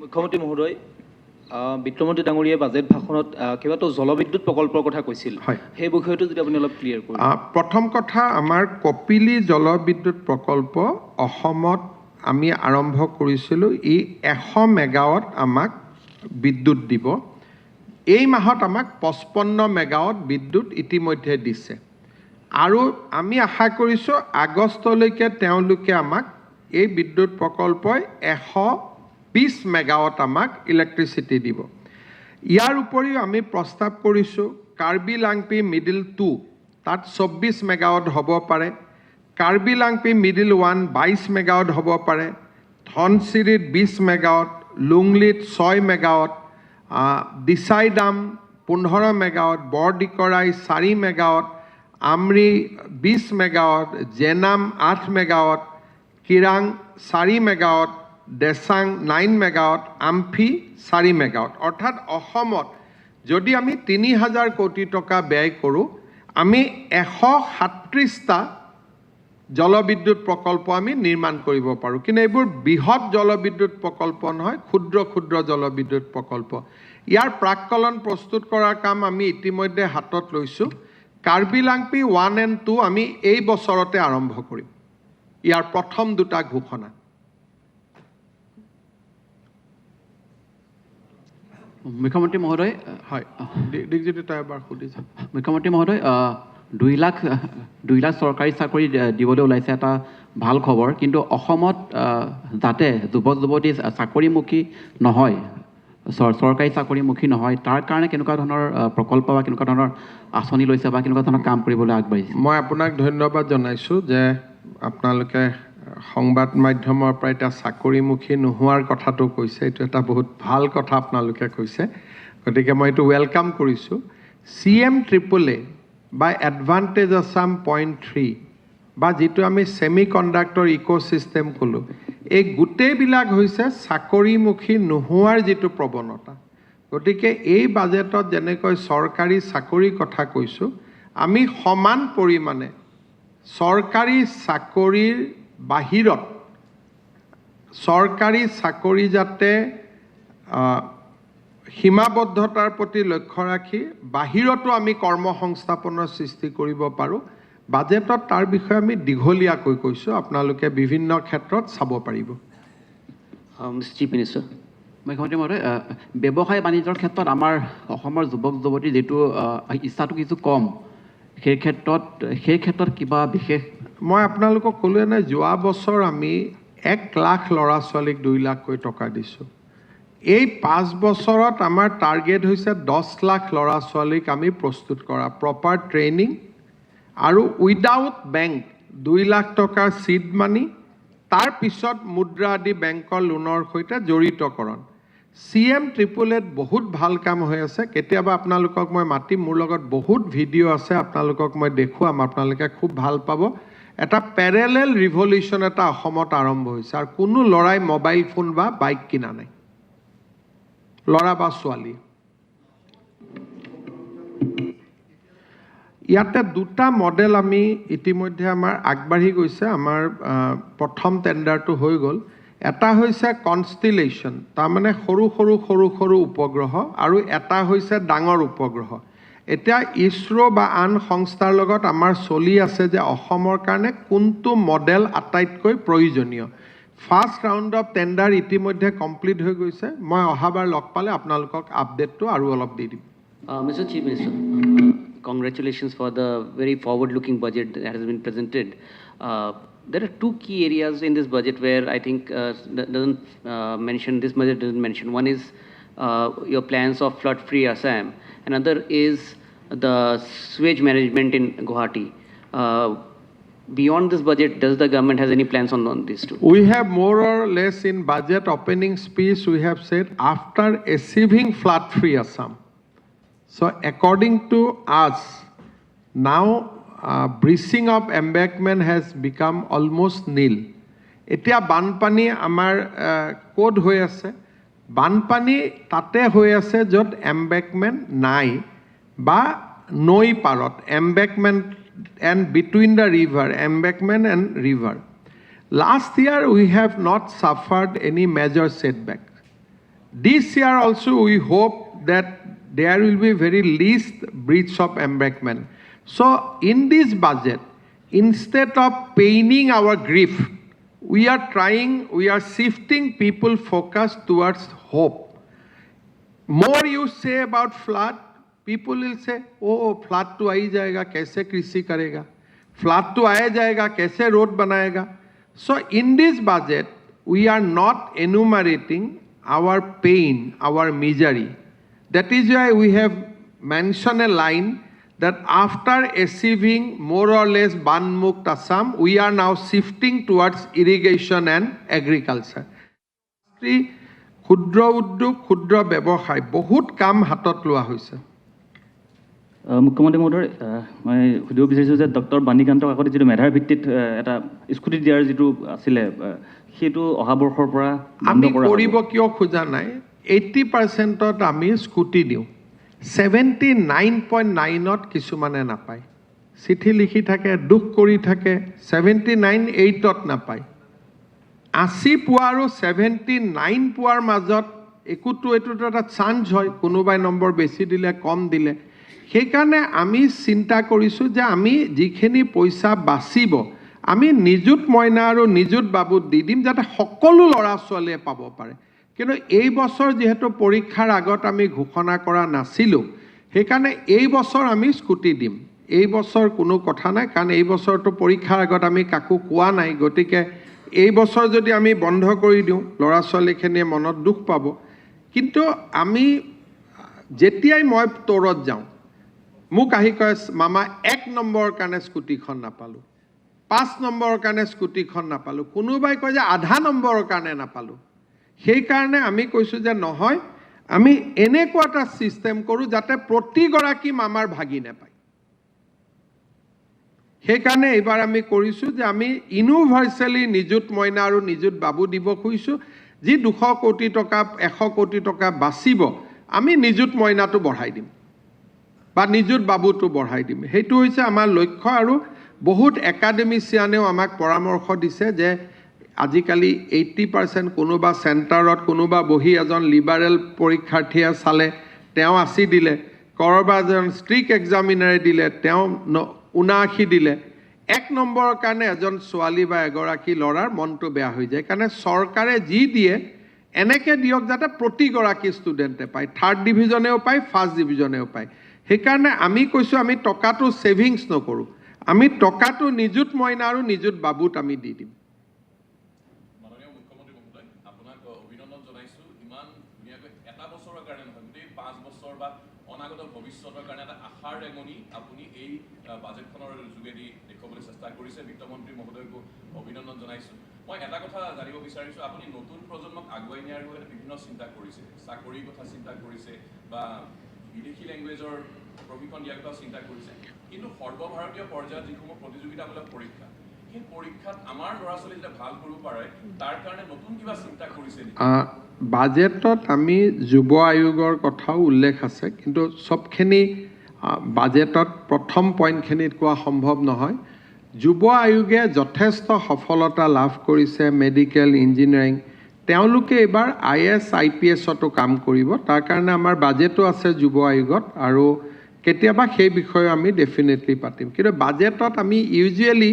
মুখ্যমন্ত্ৰী মহোদয় বিত্তমন্ত্ৰী ডাঙৰীয়াই বাজেট ভাষণত কেইবাটাও জলবিদ্যুৎ প্ৰকল্পৰ কথা কৈছিল সেই বিষয়টো যদি আপুনি অলপ ক্লিয়াৰ কৰে প্ৰথম কথা আমাৰ কপিলি জলবিদ্যুৎ প্ৰকল্প অসমত আমি আৰম্ভ কৰিছিলো ই 100 মেগাৱাট আমাক বিদ্যুৎ দিব এই মাহত আমাক 55 মেগাৱাট বিদ্যুৎ ইতিমধ্যে দিছে আৰু আমি আশা কৰিছো আগষ্টলৈকে তেওঁলোকে আমাক এই বিদ্যুৎ প্ৰকল্পই 120 মেগাৱাট আমাক ইলেক্ট্ৰিচিটি দিব ইয়াৰ উপৰিও আমি প্ৰস্তাৱ কৰিছো কাৰ্বি লাংপি মিডল 2 তাত 24 মেগাৱাট হ'ব পাৰে কাৰ্বি লাংপি মিডিল 1 22 মেগাৱাট হ'ব পাৰে, ধনচিৰিত 20 মেগাৱাট, লুংলিত 6 megawatt, Disaidam 15 megawatt, Bordikarai 4 megawatt, Amri 20 megawatt, Jenam 8 megawatt, Kirang 4 megawatt, Desang 9 megawatt, Amphi 4 megawatt. অৰ্থাৎ অসমত যদি আমি 3000 কোটি টকা ব্যয় কৰোঁ, আমি 137টা জলবিদ্যুৎ প্ৰকল্প আমি নিৰ্মাণ কৰিব পাৰোঁ। কিন্তু এইবোৰ বৃহৎ জলবিদ্যুৎ প্ৰকল্প নহয়, ক্ষুদ্ৰ ক্ষুদ্ৰ জলবিদ্যুৎ প্ৰকল্প। ইয়াৰ প্ৰাক্কলন প্ৰস্তুত কৰাৰ কাম আমি ইতিমধ্যে হাতত লৈছোঁ। কাৰ্বি লাংপি 1 and 2 আমি এই বছৰতে আৰম্ভ কৰিম। ইয়াৰ প্ৰথম দুটা ঘোষণা। মুখ্যমন্ত্ৰী মহোদয়, হয়, দিগজ্যোতি তই এবাৰ সুধি যা। মুখ্যমন্ত্ৰী মহোদয়, 2 লাখ চৰকাৰী চাকৰি দিবলৈ ওলাইছে, এটা ভাল খবৰ। কিন্তু অসমত যাতে যুৱক যুৱতী চাকৰিমুখী নহয়, চৰকাৰী চাকৰিমুখী নহয়, তাৰ কাৰণে কেনেকুৱা ধৰণৰ প্ৰকল্প বা কেনেকুৱা ধৰণৰ আঁচনি লৈছে বা কেনেকুৱা ধৰণৰ কাম কৰিবলৈ আগবাঢ়িছে? মই আপোনাক ধন্যবাদ জনাইছোঁ যে আপোনালোকে সংবাদ মাধ্যমৰ পৰা এতিয়া চাকৰিমুখী নোহোৱাৰ কথাটো কৈছে। এইটো এটা বহুত ভাল কথা আপোনালোকে কৈছে, গতিকে মই এইটো ৱেলকাম কৰিছোঁ। CMAAA বা এডভান্টেজ আছাম .3 বা যিটো আমি ছেমি কণ্ডাক্টৰ ইক'ছিষ্টেম ক'লোঁ, এই গোটেইবিলাক হৈছে চাকৰিমুখী নোহোৱাৰ যিটো প্ৰৱণতা। গতিকে এই বাজেটত যেনেকৈ চৰকাৰী চাকৰিৰ কথা কৈছোঁ, আমি সমান পৰিমাণে চৰকাৰী চাকৰিৰ বাহিৰত চৰকাৰী চাকৰি যাতে সীমাবদ্ধতাৰ প্ৰতি লক্ষ্য ৰাখি বাহিৰতো আমি কৰ্মসংস্থাপনৰ সৃষ্টি কৰিব পাৰোঁ। বাজেটত তাৰ বিষয়ে আমি দীঘলীয়াকৈ কৈছোঁ, আপোনালোকে বিভিন্ন ক্ষেত্ৰত চাব পাৰিব। Mr. Chief Minister. মুখ্যমন্ত্ৰী মহোদয়, ব্যৱসায় বাণিজ্যৰ ক্ষেত্ৰত আমাৰ অসমৰ যুৱক যুৱতীৰ যিটো ইচ্ছাটো কিছু কম, সেই ক্ষেত্ৰত কিবা বিশেষ? মই আপোনালোকক ক'লোৱে নাই, যোৱা বছৰ আমি 1 লাখ ল'ৰা ছোৱালীক 2 লাখকৈ টকা দিছোঁ। এই 5 বছৰত আমাৰ টাৰ্গেট হৈছে 10 লাখ ল'ৰা ছোৱালীক আমি প্ৰস্তুত কৰা, প্ৰপাৰ ট্ৰেইনিং আৰু উইদাউট বেংক 2 লাখ টকাৰ চিড মানি, তাৰপিছত মুদ্ৰা আদি বেংকৰ লোনৰ সৈতে জড়িতকৰণ। CMAAAত বহুত ভাল কাম হৈ আছে। কেতিয়াবা আপোনালোকক মই মাতিম, মোৰ লগত বহুত ভিডিঅ' আছে, আপোনালোকক মই দেখুৱাম, আপোনালোকে খুব ভাল পাব। এটা পেৰেলেল ৰিভলিউশ্যন এটা অসমত আৰম্ভ হৈছে, আৰু কোনো ল'ৰাই মোবাইল ফোন বা বাইক কিনা নাই, ল'ৰা বা ছোৱালী। ইয়াতে 2টা মডেল আমি ইতিমধ্যে আমাৰ আগবাঢ়ি গৈছে। আমাৰ প্ৰথম টেণ্ডাৰটো হৈ গ'ল। এটা হৈছে কনষ্টিলেশ্যন, তাৰমানে সৰু সৰু সৰু সৰু উপগ্ৰহ, আৰু এটা হৈছে ডাঙৰ উপগ্ৰহ। এতিয়া ইছৰো বা আন সংস্থাৰ লগত আমাৰ চলি আছে যে অসমৰ কাৰণে কোনটো মডেল আটাইতকৈ প্ৰয়োজনীয়। ফাৰ্ষ্ট ৰাউণ্ড অফ টেণ্ডাৰ ইতিমধ্যে কমপ্লিট হৈ গৈছে। মই অহাবাৰ লগ পালে আপোনালোকক আপডেটটো আৰু অলপ দি দিম। Mr. Chief Minister, congratulations for the very forward-looking budget that has been presented. There are 2 key areas in this budget where I think doesn't mention, this budget doesn't mention. One is your plans of flood-free Assam. Another is the sewage management in Guwahati. Beyond this budget, does the government has any plans on these 2? We have more or less in budget opening speech, we have said after achieving flood-free Assam. So according to us, now breaching of embankment has become almost nil. এতিয়া বানপানী আমাৰ ক'ত হৈ আছে? বানপানী তাতে হৈ আছে য'ত এম্বেকমেণ্ট নাই বা নৈ পাৰত, এম্বেকমেণ্ট and between the river, embankment and river. Last year we have not suffered any major setback. This year also we hope that there will be very least breach of embankment. So in this budget, instead of paining our grief, we are shifting people focus towards hope. More you say about flood, people will say, oh, flood to aa jayega, kaise krishi karega? Flood to aa jayega, kaise road banayega? So in this budget, we are not enumerating our pain, our misery. That is why we have mentioned a line that after achieving more or less Ban-Mukt Assam, we are now shifting towards irrigation and agriculture. ক্ষুদ্ৰ উদ্যোগ ক্ষুদ্ৰ ব্যৱসায় বহুত কাম হাতত লোৱা হৈছে। মুখ্যমন্ত্ৰী মহোদয়, মই সুধিব বিচাৰিছোঁ যে ডক্টৰ বাণীকান্ত কাকতি যিটো মেধাৰ ভিত্তিত এটা স্কুটি দিয়াৰ যিটো আছিলে, সেইটো অহা বৰ্ষৰ পৰা আমি কৰিব কিয় খোজা নাই? 80%ত আমি স্কুটি দিওঁ, 79.9ত কিছুমানে নাপায়। চিঠি লিখি থাকে, দুখ কৰি থাকে, 79.8ত নাপায়। 80 পোৱা আৰু 79 পোৱাৰ মাজত একোটো এইটোতো এটা চান্স হয়, কোনোবাই নম্বৰ বেছি দিলে কম দিলে। সেইকাৰণে আমি চিন্তা কৰিছোঁ যে আমি যিখিনি পইচা বাচিব আমি নিযুত মইনা আৰু নিযুত বাবুত দি দিম, যাতে সকলো ল'ৰা ছোৱালীয়ে পাব পাৰে। কিন্তু এই বছৰ যিহেতু পৰীক্ষাৰ আগত আমি ঘোষণা কৰা নাছিলোঁ, সেইকাৰণে এই বছৰ আমি স্কুটি দিম। এই বছৰ কোনো কথা নাই, কাৰণ এই বছৰটো পৰীক্ষাৰ আগত আমি কাকো কোৱা নাই। গতিকে এই বছৰ যদি আমি বন্ধ কৰি দিওঁ, ল'ৰা ছোৱালীখিনিয়ে মনত দুখ পাব। কিন্তু আমি যেতিয়াই মই তৌৰত যাওঁ, মোক আহি কয়, মামা 1 নম্বৰৰ কাৰণে স্কুটিখন নাপালোঁ, 5 নম্বৰৰ কাৰণে স্কুটিখন নাপালোঁ, কোনোবাই কয় যে আধা নম্বৰৰ কাৰণে নাপালোঁ। সেইকাৰণে আমি কৈছোঁ যে নহয়, আমি এনেকুৱা এটা ছিষ্টেম কৰোঁ যাতে প্ৰতিগৰাকী মামাৰ ভাগিনে পায়। সেইকাৰণে এইবাৰ আমি কৰিছোঁ যে আমি ইউনিভাৰ্চেলি নিযুত মইনা আৰু নিযুত বাবু দিব খুজিছোঁ। যি 200 কোটি টকা 100 কোটি টকা বাচিব, আমি নিযুত মইনাটো বঢ়াই দিম বা নিযুত বাবুটো বঢ়াই দিম। সেইটো হৈছে আমাৰ লক্ষ্য। আৰু বহুত একাডেমিচিয়ানেও আমাক পৰামৰ্শ দিছে যে আজিকালি 80% কোনোবা চেণ্টাৰত কোনোবা বহি এজন লিবাৰেল পৰীক্ষাৰ্থীয়ে চালে, তেওঁ 80 দিলে, ক'ৰবাত এজন ষ্ট্ৰিক্ট এক্সামিনাৰে দিলে, তেওঁ 79 দিলে। 1 নম্বৰৰ কাৰণে এজন ছোৱালী বা এগৰাকী ল'ৰাৰ মনটো বেয়া হৈ যায়। কাৰণে চৰকাৰে যি দিয়ে এনেকৈ দিয়ক যাতে প্ৰতিগৰাকী ষ্টুডেণ্টে পায়, 3rd ডিভিজনেও পায়, 1st ডিভিজনেও পায়। সেইকাৰণে আমি কৈছোঁ আমি টকাটো ছেভিংছ নকৰোঁ, আমি টকাটো নিযুত মইনা আৰু নিযুত বাবুত আমি দি দিম। মাননীয় মুখ্যমন্ত্ৰী মহোদয়, আপোনাক অভিনন্দন জনাইছোঁ। ইমান ধুনীয়াকৈ এটা বছৰৰ কাৰণে নহয়, গোটেই 5 বছৰ বা অনাগত ভৱিষ্যতৰ কাৰণে এটা আশাৰ ৰেঙনি আপুনি এই বাজেটখনৰ যোগেদি দেখুৱাবলৈ চেষ্টা কৰিছে। বিত্তমন্ত্ৰী মহোদয়কো অভিনন্দন জনাইছোঁ। মই এটা কথা জানিব বিচাৰিছোঁ, আপুনি নতুন প্ৰজন্মক আগুৱাই নিয়াৰ বাবে বিভিন্ন চিন্তা কৰিছে, চাকৰিৰ কথা চিন্তা কৰিছে বা বিদেশী লেংগুৱেজৰ প্ৰশিক্ষণ দিয়াৰ কথা চিন্তা কৰিছে। কিন্তু সৰ্বভাৰতীয় পৰ্যায়ত যিসমূহ প্ৰতিযোগিতামূলক পৰীক্ষা, সেই পৰীক্ষাত আমাৰ ল'ৰা ছোৱালী যেতিয়া ভাল কৰিব পাৰে তাৰ কাৰণে নতুন কিবা চিন্তা কৰিছে নেকি? বাজেটত আমি যুৱ আয়োগৰ কথাও উল্লেখ আছে, কিন্তু চবখিনি বাজেটত প্ৰথম পইণ্টখিনিত কোৱা সম্ভৱ নহয়। যুৱ আয়োগে যথেষ্ট সফলতা লাভ কৰিছে মেডিকেল, ইঞ্জিনিয়াৰিং। তেওঁলোকে এইবাৰ IAS IPSতো কাম কৰিব, তাৰ কাৰণে আমাৰ বাজেটো আছে যুৱ আয়োগত, আৰু কেতিয়াবা সেই বিষয়ে আমি ডেফিনেটলি পাতিম। কিন্তু বাজেটত আমি usually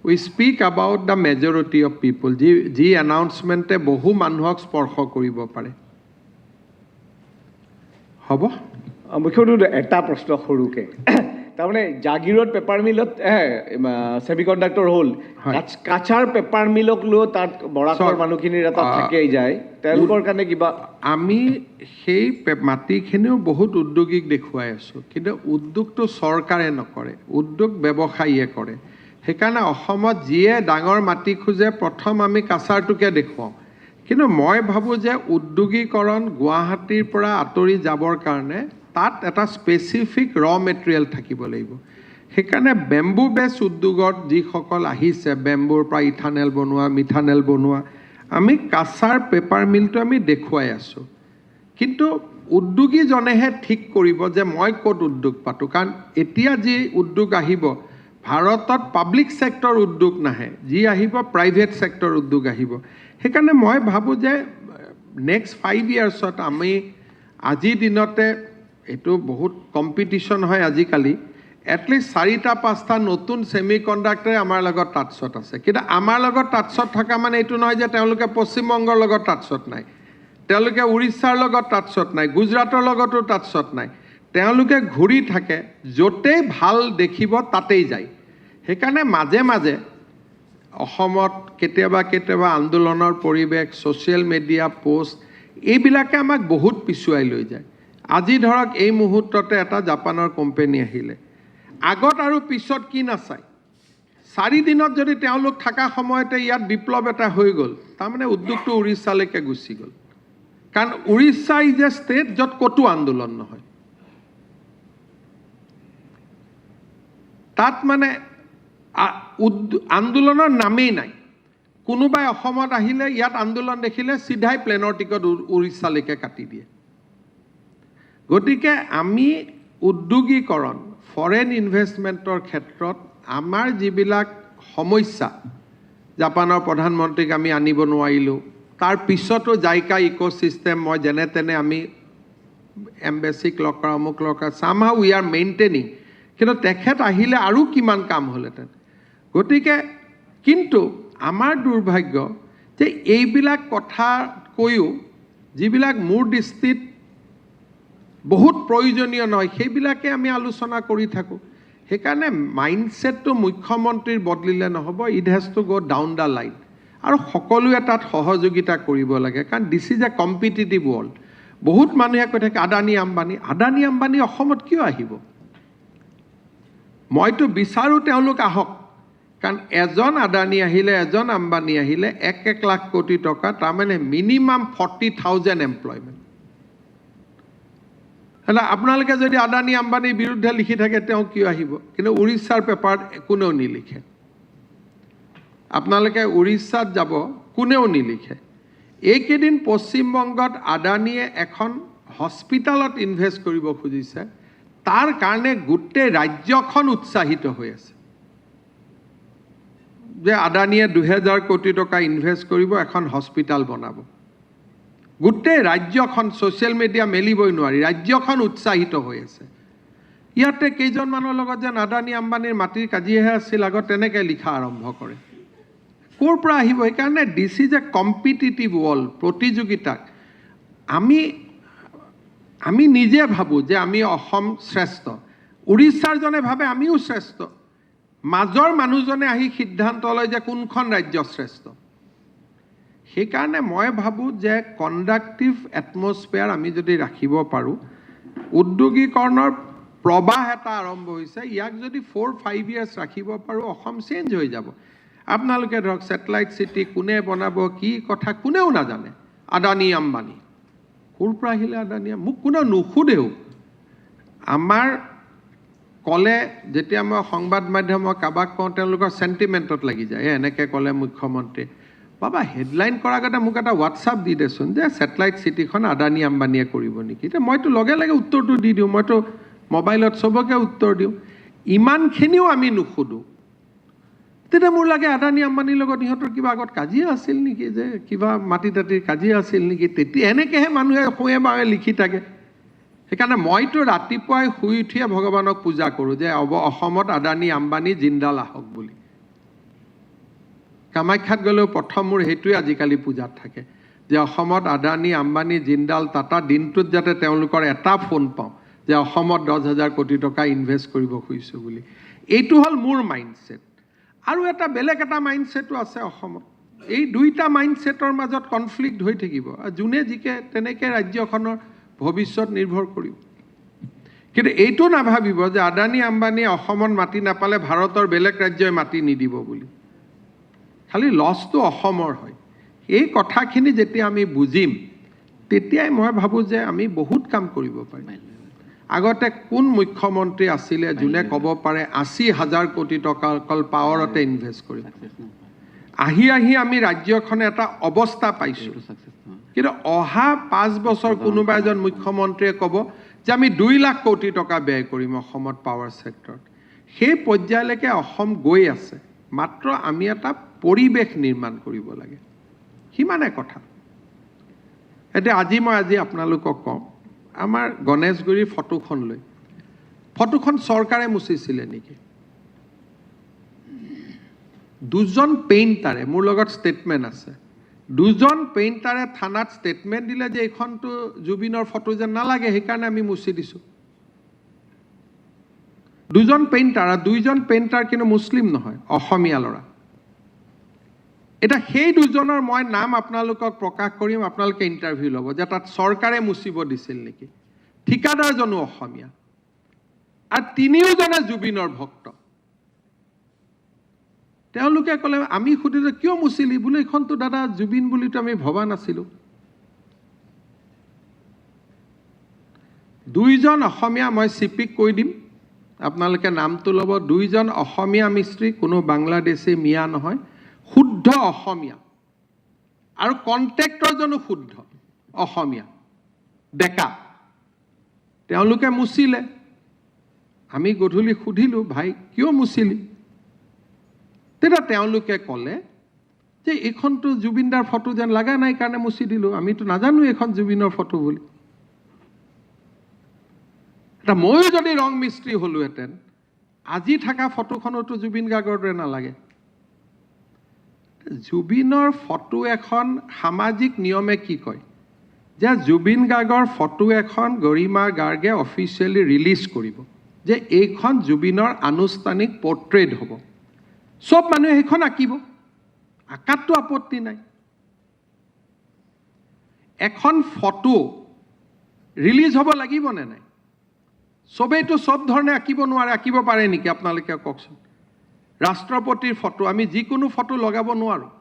we speak about the majority of people, যি এনাউন্সমেণ্টে বহু মানুহক স্পৰ্শ কৰিব পাৰে। হ'ব? মুখ্যমন্ত্ৰী, এটা প্ৰশ্ন সৰুকৈ, তাৰমানে জাগিৰোড পেপাৰ মিলত ছেমি কণ্ডাক্টৰ হ'ল, কাছাৰ পেপাৰ মিলক লৈ তাত বৰাকৰ মানুহখিনিৰ এটা থাকেই যায়, তেওঁলোকৰ কাৰণে কিবা? আমি সেই মাটিখিনিও বহুত উদ্যোগীক দেখুৱাই আছোঁ, কিন্তু উদ্যোগটো চৰকাৰে নকৰে, উদ্যোগ ব্যৱসায়ীয়ে কৰে। সেইকাৰণে অসমত যিয়ে ডাঙৰ মাটি খোজে প্ৰথম আমি কাছাৰটোকে দেখুৱাওঁ। কিন্তু মই ভাবোঁ যে উদ্যোগীকৰণ গুৱাহাটীৰ পৰা আঁতৰি যাবৰ কাৰণে তাত এটা স্পেচিফিক মেটেৰিয়েল থাকিব লাগিব। সেইকাৰণে বেম্বু বেছ উদ্যোগত যিসকল আহিছে, বেম্বুৰ পৰা ইথানেল বনোৱা, মিথানেল বনোৱা, আমি কাছাৰ পেপাৰ মিলটো আমি দেখুৱাই আছোঁ। কিন্তু উদ্যোগীজনেহে ঠিক কৰিব যে মই ক'ত উদ্যোগ পাতোঁ, কাৰণ এতিয়া যি উদ্যোগ আহিব ভাৰতত পাব্লিক ছেক্টৰ উদ্যোগ নাহে, যি আহিব প্ৰাইভেট ছেক্টৰ উদ্যোগ আহিব। সেইকাৰণে মই ভাবোঁ যে নেক্সট 5 ইয়াৰ্ছত আমি আজিৰ দিনতে, এইটো বহুত কম্পিটিশ্যন হয় আজিকালি, এটলিষ্ট 4-5টা নতুন ছেমি কণ্ডাক্টৰে আমাৰ লগত টাচত আছে। কিন্তু আমাৰ লগত টাচত থকা মানে এইটো নহয় যে তেওঁলোকে পশ্চিমবংগৰ লগত টাচত নাই, তেওঁলোকে উৰিষ্যাৰ লগত টাচত নাই, গুজৰাটৰ লগতো টাচত নাই। তেওঁলোকে ঘূৰি থাকে, য'তেই ভাল দেখিব তাতেই যায়। সেইকাৰণে মাজে মাজে অসমত কেতিয়াবা কেতিয়াবা আন্দোলনৰ পৰিৱেশ, ছ'চিয়েল মিডিয়া পোষ্ট, এইবিলাকে আমাক বহুত পিছুৱাই লৈ যায়। আজি ধৰক এই মুহূৰ্ততে এটা জাপানৰ কোম্পানী আহিলে, আগত আৰু পিছত কি নাচায় 4 দিনত যদি তেওঁলোক থকা সময়তে ইয়াত বিপ্লৱ এটা হৈ গ'ল তাৰমানে উদ্যোগটো উৰিষ্যালৈকে গুচি গ'ল কাৰণ উৰিষ্যা ইজ এ ষ্টেট য'ত ক'তো আন্দোলন নহয় তাত মানে আন্দোলনৰ নামেই নাই কোনোবাই অসমত আহিলে ইয়াত আন্দোলন দেখিলে চিধাই প্লেনৰ টিকট উৰিষ্যালৈকে কাটি দিয়ে গতিকে আমি উদ্যোগীকৰণ ফৰেন ইনভেষ্টমেণ্টৰ ক্ষেত্ৰত আমাৰ যিবিলাক সমস্যা জাপানৰ প্ৰধানমন্ত্ৰীক আমি আনিব নোৱাৰিলোঁ তাৰ পিছতো জাইকা ইক'চিষ্টেম মই যেনে তেনে আমি এম্বেচিক লগ কৰা অমুক লগ কৰা সামহাউ উই আৰ মেইনটেইনিং কিন্তু তেখেত আহিলে আৰু কিমান কাম হ'লহেঁতেন গতিকে কিন্তু আমাৰ দুৰ্ভাগ্য যে এইবিলাক কথা কৈও যিবিলাক মোৰ দৃষ্টিত বহুত প্ৰয়োজনীয় নহয় সেইবিলাকে আমি আলোচনা কৰি থাকোঁ সেইকাৰণে মাইণ্ডছেটটো মুখ্যমন্ত্ৰীৰ বদলিলে নহ'ব ইট হেজ টু গ' ডাউন দ্য লাইন আৰু সকলোৱে তাত সহযোগিতা কৰিব লাগে কাৰণ দিছ ইজ এ কম্পিটিটিভ ৱৰ্ল্ড বহুত মানুহে কৈ থাকে আদানী আম্বানী অসমত কিয় আহিব মইতো বিচাৰোঁ তেওঁলোক আহক কাৰণ এজন আদানী আহিলে এজন আম্বানী আহিলে 1 লাখ কোটি টকা তাৰমানে মিনিমাম 40,000 এমপ্লয়মেণ্ট হলে আপোনালোকে যদি আদানী আম্বানীৰ বিৰুদ্ধে লিখি থাকে তেওঁ কিয় আহিব কিন্তু উৰিষ্যাৰ পেপাৰত কোনেও নিলিখে আপোনালোকে উৰিষ্যাত যাব কোনেও নিলিখে এইকেইদিন পশ্চিমবংগত আদানীয়ে এখন হস্পিটালত ইনভেষ্ট কৰিব খুজিছে তাৰ কাৰণে গোটেই ৰাজ্যখন উৎসাহিত হৈ আছে যে আদানীয়ে 2000 কোটি টকা ইনভেষ্ট কৰিব এখন হস্পিটাল বনাব গোটেই ৰাজ্যখন ছ'চিয়েল মিডিয়া মেলিবই নোৱাৰি ৰাজ্যখন উৎসাহিত হৈ আছে ইয়াতে কেইজনমানৰ লগত যেন আদানী আম্বানীৰ মাটিৰ কাজিয়াহে আছিল আগত তেনেকৈ লিখা আৰম্ভ কৰে ক'ৰ পৰা আহিব সেইকাৰণে this is a competitive world প্ৰতিযোগিতাক আমি নিজে ভাবোঁ যে আমি অসম শ্ৰেষ্ঠ উৰিষ্যাৰ জনে ভাবে আমিও শ্ৰেষ্ঠ মাজৰ মানুহজনে আহি সিদ্ধান্ত লয় যে কোনখন ৰাজ্য শ্ৰেষ্ঠ সেইকাৰণে মই ভাবোঁ যে কণ্ডাক্টিভ এটমছফিয়াৰ আমি যদি ৰাখিব পাৰোঁ উদ্যোগীকৰণৰ প্ৰবাহ এটা আৰম্ভ হৈছে ইয়াক যদি 4-5 ইয়াৰ্ছ ৰাখিব পাৰোঁ অসম চেঞ্জ হৈ যাব আপোনালোকে ধৰক ছেটেলাইট চিটি কোনে বনাব কি কথা কোনেও নাজানে আদানী আম্বানী ক'ৰ পৰা আহিলে আদানী মোক কোনেও নুসুধেও আমাৰ ক'লে যেতিয়া মই সংবাদ মাধ্যমক কাবাক কওঁ তেওঁলোকৰ চেণ্টিমেণ্টত লাগি যায় এনেকৈ ক'লে মুখ্যমন্ত্ৰী বাবা হেডলাইন কৰাৰ আগতে মোক এটা হোৱাটছআপ দি দেচোন যে ছেটেলাইট চিটিখন আদানী আম্বানীয়ে কৰিব নেকি এতিয়া মইতো লগে লগে উত্তৰটো দি দিওঁ মইতো মোবাইলত চবকে উত্তৰ দিওঁ ইমানখিনিও আমি নুসুধোঁ তেতিয়া মোৰ লাগে আদানী আম্বানীৰ লগত ইহঁতৰ কিবা আগত কাজিয়া আছিল নেকি যে কিবা মাটি তাটিৰ কাজিয়া আছিল নেকি তেতিয়া এনেকৈহে মানুহে শুৱে বাৱে লিখি থাকে সেইকাৰণে মইতো ৰাতিপুৱাই শুই উঠিয়ে ভগৱানক পূজা কৰোঁ যে অসমত আদানী আম্বানী জিন্দাল আহক বুলি কামাখ্যাত গ'লেও প্ৰথম মোৰ সেইটোৱে আজিকালি পূজাত থাকে যে অসমত আদানী আম্বানী জিন্দাল টাটা দিনটোত যাতে তেওঁলোকৰ এটা ফোন পাওঁ যে অসমত 10,000 কোটি টকা ইনভেষ্ট কৰিব খুজিছোঁ বুলি এইটো হ'ল মোৰ মাইণ্ডছেট আৰু এটা বেলেগ এটা মাইণ্ডছেটো আছে অসমত এই দুইটা মাইণ্ডছেটৰ মাজত কনফ্লিক্ট হৈ থাকিব যোনে জিকে তেনেকৈ ৰাজ্যখনৰ ভৱিষ্যত নিৰ্ভৰ কৰিব কিন্তু এইটো নাভাবিব যে আদানী আম্বানীয়ে অসমত মাটি নাপালে ভাৰতৰ বেলেগ ৰাজ্যই মাটি নিদিব বুলি খালি লছটো অসমৰ হয় এই কথাখিনি যেতিয়া আমি বুজিম তেতিয়াই মই ভাবোঁ যে আমি বহুত কাম কৰিব পাৰিম আগতে কোন মুখ্যমন্ত্ৰী আছিলে যোনে ক'ব পাৰে 80,000 কোটি টকা অকল পাৱাৰতে ইনভেষ্ট কৰিব আহি আমি ৰাজ্যখনে এটা অৱস্থা পাইছোঁ কিন্তু অহা 5 বছৰ কোনোবা এজন মুখ্যমন্ত্ৰীয়ে ক'ব যে আমি 2 লাখ কোটি টকা ব্যয় কৰিম অসমত পাৱাৰ ছেক্টৰত সেই পৰ্যায়লৈকে অসম গৈ আছে মাত্ৰ আমি এটা পৰিৱেশ নিৰ্মাণ কৰিব লাগে সিমানে কথা এতিয়া আজি আপোনালোকক কওঁ আমাৰ গণেশগুৰিৰ ফটোখন চৰকাৰে মুচিছিলে নেকি 2জন পেইণ্টাৰে মোৰ লগত ষ্টেটমেণ্ট আছে 2জন পেইণ্টাৰে থানাত ষ্টেটমেণ্ট দিলে যে এইখনটো জুবিনৰ ফটো যেন নালাগে সেইকাৰণে আমি মুচি দিছোঁ 2জন পেইণ্টাৰ কিন্তু মুছলিম নহয় অসমীয়া ল'ৰা এটা সেই 2জনৰ মই নাম আপোনালোকক প্ৰকাশ কৰিম আপোনালোকে ইণ্টাৰভিউ ল'ব যে তাত চৰকাৰে মুচিব দিছিল নেকি ঠিকাদাৰজনো অসমীয়া আৰু তিনিওজনে জুবিনৰ ভক্ত তেওঁলোকে ক'লে আমি সুধিলোঁ কিয় মুচিলি বোলে এইখনতো দাদা জুবিন বুলিতো আমি ভবা নাছিলোঁ দুইজন অসমীয়া মই চিপিক কৈ দিম আপোনালোকে নামটো ল'ব দুইজন অসমীয়া মিস্ত্ৰী কোনো বাংলাদেশী মিয়া নহয় শুদ্ধ অসমীয়া আৰু কন্ট্ৰেক্টৰজনো শুদ্ধ অসমীয়া ডেকা তেওঁলোকে মুচিলে আমি গধূলি সুধিলোঁ ভাই কিয় মুচিলি তেতিয়া তেওঁলোকে ক'লে যে এইখনতো জুবিনদাৰ ফটো যেন লগা নাই কাৰণে মুচি দিলোঁ আমিতো নাজানো এইখন জুবিনৰ ফটো বুলি এটা ময়ো যদি ৰং মিস্ত্ৰী হ'লোহেঁতেন আজি থকা ফটোখনতো জুবিন গাৰ্গৰ দৰে নালাগে জুবিনৰ ফটো এখন সামাজিক নিয়মে কি কয় যে জুবিন গাৰ্গৰ ফটো এখন গৰিমা গাৰ্গে অফিচিয়েলি ৰিলিজ কৰিব যে এইখন জুবিনৰ আনুষ্ঠানিক পৰ্ট্ৰেট হ'ব সব মানুহে সেইখন আঁকিব আঁকাততো আপত্তি নাই এখন ফটো ৰিলিজ হ'ব লাগিবনে নাই সবেইতো সব ধৰণে আঁকিব নোৱাৰে আঁকিব পাৰে নেকি আপোনালোকে কওকচোন ৰাষ্ট্ৰপতিৰ ফটো আমি যিকোনো ফটো লগাব নোৱাৰোঁ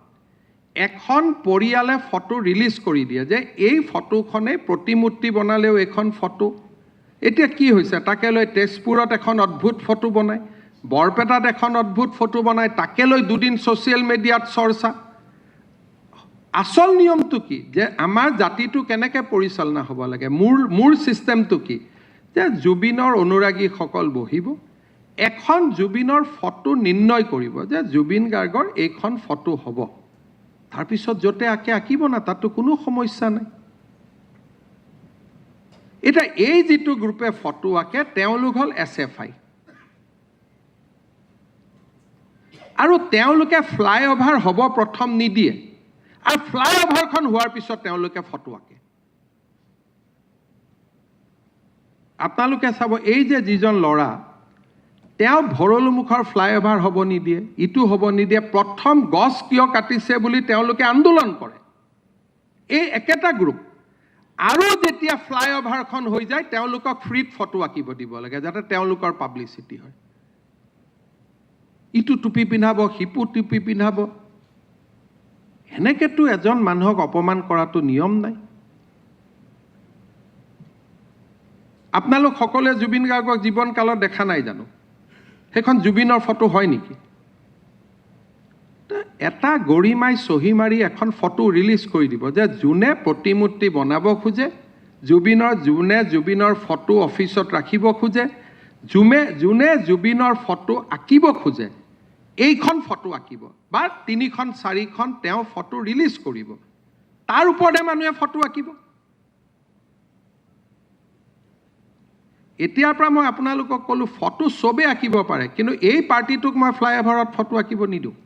এখন পৰিয়ালে ফটো ৰিলিজ কৰি দিয়ে যে এই ফটোখনে প্ৰতিমূৰ্তি বনালেও এখন ফটো এতিয়া কি হৈছে তাকে লৈ তেজপুৰত এখন অদ্ভুত ফটো বনায় বৰপেটাত এখন অদ্ভুত ফটো বনায় তাকে লৈ দুদিন ছ'চিয়েল মিডিয়াত চৰ্চা আচল নিয়মটো কি যে আমাৰ জাতিটো কেনেকৈ পৰিচালনা হ'ব লাগে মোৰ ছিষ্টেমটো কি যে জুবিনৰ অনুৰাগীসকল বহিব এখন জুবিনৰ ফটো নিৰ্ণয় কৰিব যে জুবিন গাৰ্গৰ এইখন ফটো হ'ব তাৰপিছত য'তে আঁকিব না তাতো কোনো সমস্যা নাই এটা এই যিটো গ্ৰুপে ফটো আঁকে তেওঁলোক হ'ল SFI আৰু তেওঁলোকে ফ্লাইঅভাৰ হ'ব প্ৰথম নিদিয়ে আৰু ফ্লাইঅভাৰখন হোৱাৰ পিছত তেওঁলোকে ফটো আঁকে আপোনালোকে চাব এই যে যিজন ল'ৰা তেওঁ ভৰলুমুখৰ ফ্লাইঅভাৰ হ'ব নিদিয়ে ইটো হ'ব নিদিয়ে প্ৰথম গছ কিয় কাটিছে বুলি তেওঁলোকে আন্দোলন কৰে এই একেটা গ্ৰুপ আৰু যেতিয়া ফ্লাইঅভাৰখন হৈ যায় তেওঁলোকক ফ্ৰীত ফটো আঁকিব দিব লাগে যাতে তেওঁলোকৰ পাব্লিচিটি হয় ইটো টুপি পিন্ধাব সিপু টুপি পিন্ধাব এনেকেতো এজন মানুহক অপমান কৰাটো নিয়ম নাই আপোনালোক সকলোৱে জুবিন গাৰ্গক জীৱনকালত দেখা নাই জানো সেইখন জুবিনৰ ফটো হয় নেকি এটা গৰিমাই চহী মাৰি এখন ফটো ৰিলিজ কৰি দিব যে যোনে প্ৰতিমূৰ্তি বনাব খোজে যোনে জুবিনৰ ফটো অফিচত ৰাখিব খোজে যোনে জুবিনৰ ফটো আঁকিব খোজে এইখন ফটো আঁকিব বা 3খন 4খন তেওঁ ফটো ৰিলিজ কৰিব তাৰ ওপৰতে মানুহে ফটো আঁকিব এতিয়াৰ পৰা মই আপোনালোকক ক'লো ফটো সবে আঁকিব পাৰে কিন্তু এই পাৰ্টিটোক মই ফ্লাইঅভাৰত ফটো আঁকিব নিদিওঁ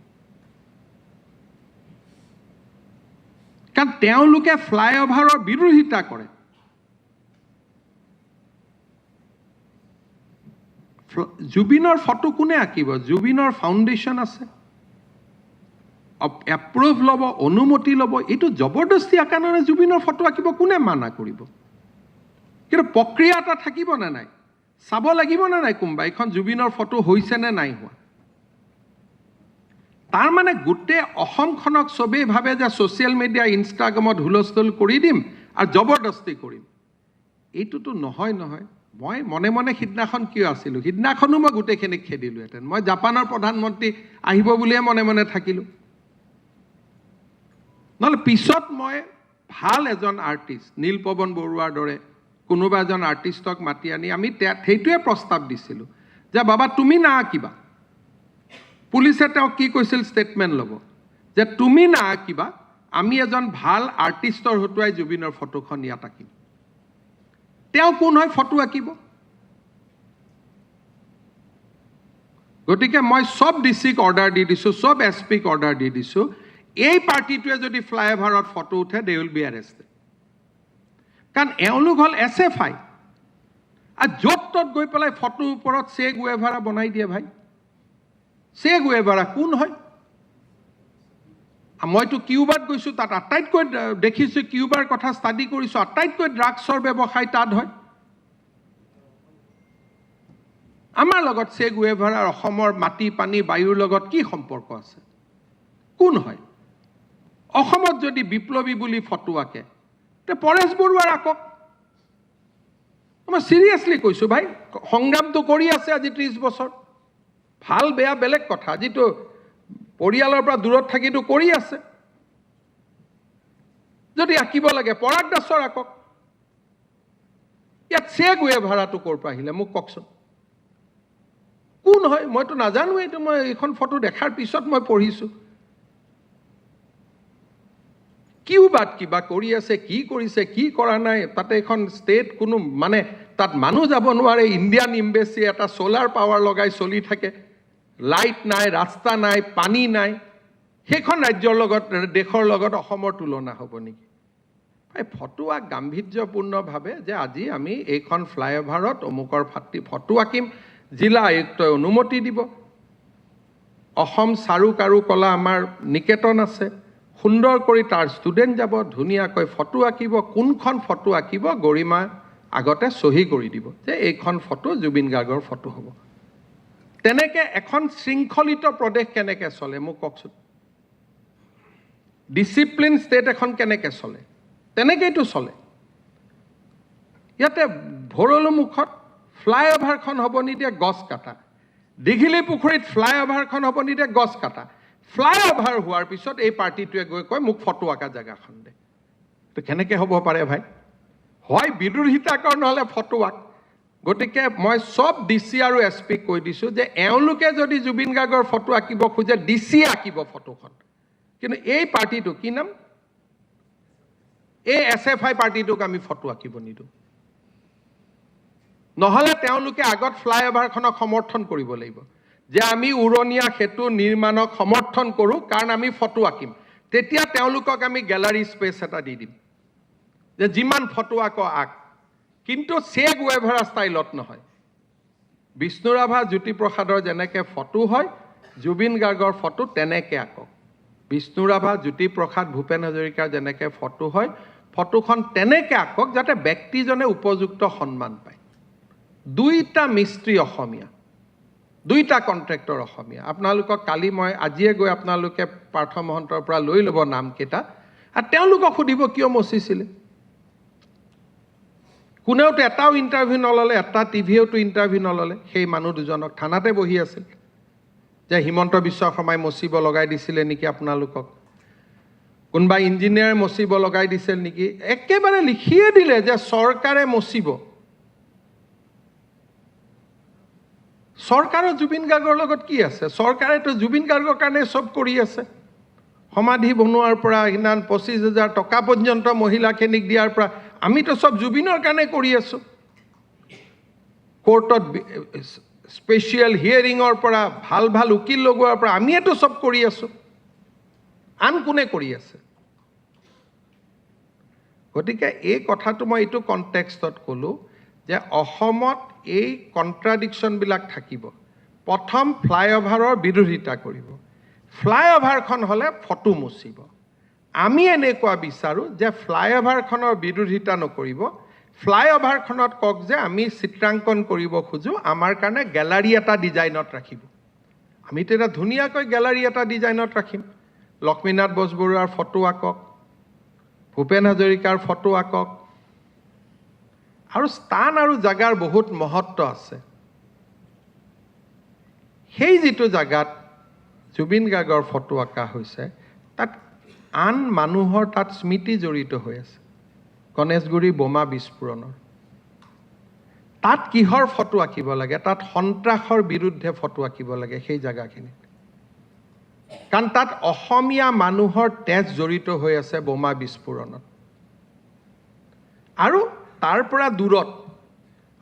কাৰণ তেওঁলোকে ফ্লাইঅভাৰৰ বিৰোধিতা কৰে জুবিনৰ ফটো কোনে আঁকিব জুবিনৰ ফাউণ্ডেশ্যন আছে এপ্ৰুভ ল'ব অনুমতি ল'ব এইটো জবৰদস্তি আঁকা নহয় জুবিনৰ ফটো আঁকিব কোনে মানা কৰিব কিন্তু প্ৰক্ৰিয়া এটা থাকিব নে নাই চাব লাগিব নে নাই কোনোবা এইখন জুবিনৰ ফটো হৈছে নে নাই হোৱা তাৰ মানে গোটেই অসমখনক সবেই ভাবে যে ছ'চিয়েল মিডিয়া ইনষ্টাগ্ৰামত হুলস্থুল কৰি দিম আৰু জবৰদস্তি কৰিম এইটোতো নহয় মই মনে মনে সিদিনাখন কিয় আছিলোঁ সিদিনাখনো মই গোটেইখিনিক খেদিলোহেঁতেন মই জাপানৰ প্ৰধানমন্ত্ৰী আহিব বুলিয়ে মনে মনে থাকিলোঁ নহ'লে পিছত মই ভাল এজন আৰ্টিষ্ট নীলপৱন বৰুৱাৰ দৰে কোনোবা এজন আৰ্টিষ্টক মাতি আনি আমি সেইটোৱে প্ৰস্তাৱ দিছিলোঁ যে বাবা তুমি নাআঁকিবা পুলিচে তেওঁক কি কৈছিল ষ্টেটমেণ্ট ল'ব যে তুমি নাআঁকিবা আমি এজন ভাল আৰ্টিষ্টৰ হতুৱাই জুবিনৰ ফটোখন ইয়াত আঁকিম তেওঁ কোন হয় ফটো আঁকিব গতিকে মই সব ডিচিক অৰ্ডাৰ দি দিছোঁ সব এছপিক অৰ্ডাৰ দি দিছোঁ এই পাৰ্টিটোৱে যদি ফ্লাইঅভাৰত ফটো উঠে দে উইল বি এৰেষ্টেড কাৰণ এওঁলোক হ'ল SFI আৰু য'ত ত'ত গৈ পেলাই ফটোৰ ওপৰত চে গুৱেভাৰা বনাই দিয়ে ভাই চে গুৱেভাৰা কোন হয় মইতো কিউবাত গৈছোঁ তাত আটাইতকৈ দেখিছোঁ কিউবাৰ কথা ষ্টাডি কৰিছোঁ আটাইতকৈ ড্ৰাগছৰ ব্যৱসায় তাত হয় আমাৰ লগত চে গুৱেভাৰাৰ অসমৰ মাটি পানী বায়ুৰ লগত কি সম্পৰ্ক আছে? কোন হয়? অসমত যদি বিপ্লৱী বুলি ফটো আঁকে তে পৰেশ বৰুৱাৰ আঁকক। মই চিৰিয়াছলি কৈছোঁ ভাই, সংগ্ৰামটো কৰি আছে আজি 30 বছৰ। ভাল বেয়া বেলেগ কথা, যিটো পৰিয়ালৰ পৰা দূৰত থাকিটো কৰি আছে। যদি আঁকিব লাগে পৰাগ দাসৰ আঁকক। ইয়াত চে গুৱেভাৰাটো ক'ৰ পৰা আহিলে মোক কওকচোন। কোন হয়? মইতো নাজানো। এইটো মই এইখন ফটো দেখাৰ পিছত মই পঢ়িছোঁ। কিউবাত কিবা কৰি আছে, কি কৰিছে, কি কৰা নাই, তাতে এখন ষ্টেট কোনো মানে তাত মানুহ যাব নোৱাৰে। ইণ্ডিয়ান এম্বেচি এটা ছ'লাৰ পাৱাৰ লগাই চলি থাকে, লাইট নাই, ৰাস্তা নাই, পানী নাই। সেইখন ৰাজ্যৰ লগত দেশৰ লগত অসমৰ তুলনা হ'ব নেকি? এই ফটো গাম্ভীৰ্যপূৰ্ণভাৱে যে আজি আমি এইখন ফ্লাইঅভাৰত অমুকৰ ফটো আঁকিম, জিলা আয়ুক্তই অনুমতি দিব। অসম চাৰু কাৰু কলা আমাৰ নিকেতন আছে, সুন্দৰ কৰি তাৰ ষ্টুডেণ্ট যাব, ধুনীয়াকৈ ফটো আঁকিব। কোনখন ফটো আঁকিব গৰিমা আগতে চহী কৰি দিব যে এইখন ফটো জুবিন গাৰ্গৰ ফটো হ'ব। তেনেকৈ এখন শৃংখলিত প্ৰদেশ কেনেকৈ চলে মোক কওকচোন? ডিচিপ্লিন ষ্টেট এখন কেনেকৈ চলে? তেনেকৈতো চলে। ইয়াতে ভৰলুমুখত ফ্লাইঅভাৰখন হ'ব নিদিয়ে, গছ কাটা। দীঘিলী পুখুৰীত ফ্লাইঅভাৰখন হ'ব নিদিয়ে, গছ কাটা। ফ্লাইঅভাৰ হোৱাৰ পিছত এই পাৰ্টিটোৱে গৈ কয় মোক ফটো আঁকা জেগাখন দে। তো কেনেকৈ হ'ব পাৰে ভাই? হয় বিৰোধিতা কৰ, নহ'লে ফটো আঁক। গতিকে মই চব DC আৰু SP কৈ দিছোঁ যে এওঁলোকে যদি জুবিন গাৰ্গৰ ফটো আঁকিব খোজে DC আঁকিব ফটোখন। কিন্তু এই পাৰ্টিটো কি নাম? এই SFI পাৰ্টিটোক আমি ফটো আঁকিব নিদিওঁ। নহ'লে তেওঁলোকে আগত ফ্লাইঅভাৰখনক সমৰ্থন কৰিব লাগিব যে আমি উৰণীয়া সেতু নিৰ্মাণক সমৰ্থন কৰোঁ কাৰণ আমি ফটো আঁকিম। তেতিয়া তেওঁলোকক আমি গেলাৰী স্পেচ এটা দি দিম যে যিমান ফটো আঁক। কিন্তু চে গুৱেভাৰা ষ্টাইলত নহয়। বিষ্ণু ৰাভা জ্যোতিপ্ৰসাদৰ যেনেকৈ ফটো হয়, জুবিন গাৰ্গৰ ফটো তেনেকৈ আঁকক। বিষ্ণু ৰাভা জ্যোতিপ্ৰসাদ ভূপেন হাজৰিকাৰ যেনেকৈ ফটো হয়, ফটোখন তেনেকৈ আঁকক যাতে ব্যক্তিজনে উপযুক্ত সন্মান পায়। দুইটা মিস্ত্ৰী অসমীয়া, দুইটা কণ্ট্ৰেক্টৰ অসমীয়া। আপোনালোকক কালি মই আজিয়ে গৈ আপোনালোকে পাৰ্থ মহন্তৰ পৰা লৈ ল'ব নামকেইটা, আৰু তেওঁলোকক সুধিব কিয় মচিছিলে। কোনেওতো এটাও ইণ্টাৰভিউ নল'লে, এটা টিভিয়েওতো ইণ্টাৰভিউ নল'লে। সেই মানুহ দুজনক থানাতে বহি আছিল যে হিমন্ত বিশ্ব শৰ্মাই মচিব লগাই দিছিলে নেকি আপোনালোকক, কোনোবা ইঞ্জিনিয়াৰ মচিব লগাই দিছিল নেকি। একেবাৰে লিখিয়ে দিলে যে চৰকাৰে মচিব। চৰকাৰৰ জুবিন গাৰ্গৰ লগত কি আছে? চৰকাৰেতো জুবিন গাৰ্গৰ কাৰণে চব কৰি আছে। সমাধি বনোৱাৰ পৰা সিমান 25,000 টকা পৰ্যন্ত মহিলাখিনিক দিয়াৰ পৰা আমিতো চব জুবিনৰ কাৰণে কৰি আছোঁ। কোৰ্টত স্পেচিয়েল হিয়াৰিঙৰ পৰা ভাল ভাল উকিল লগোৱাৰ পৰা আমিয়েতো চব কৰি আছোঁ। আন কোনে কৰি আছে? গতিকে এই কথাটো মই এইটো কণ্টেক্সটত ক'লোঁ যে অসমত এই কণ্ট্ৰাডিকশ্যনবিলাক থাকিব। প্ৰথম ফ্লাইঅভাৰৰ বিৰোধিতা কৰিব, ফ্লাইঅভাৰখন হ'লে ফটো মুচিব। আমি এনেকুৱা বিচাৰোঁ যে ফ্লাইঅভাৰখনৰ বিৰোধিতা নকৰিব, ফ্লাইঅভাৰখনত কওক যে আমি চিত্ৰাংকন কৰিব খোজোঁ, আমাৰ কাৰণে গেলাৰী এটা ডিজাইনত ৰাখিব। আমিতো এটা ধুনীয়াকৈ গেলাৰী এটা ডিজাইনত ৰাখিম। লক্ষ্মীনাথ বেজবৰুৱাৰ ফটো আঁকক, ভূপেন হাজৰিকাৰ ফটো আঁকক। আৰু স্থান আৰু জাগাৰ বহুত মহত্ব আছে। সেই যিটো জাগাত জুবিন গাৰ্গৰ ফটো আঁকা হৈছে তাত আন মানুহৰ তাত স্মৃতি জড়িত হৈ আছে। গণেশগুৰি বোমা বিস্ফোৰণৰ তাত কিহৰ ফটো আঁকিব লাগে? তাত সন্ত্ৰাসৰ বিৰুদ্ধে ফটো আঁকিব লাগে সেই জাগাখিনিত, কাৰণ তাত অসমীয়া মানুহৰ তেজ জড়িত হৈ আছে বোমা বিস্ফোৰণত। আৰু তাৰ পৰা দূৰত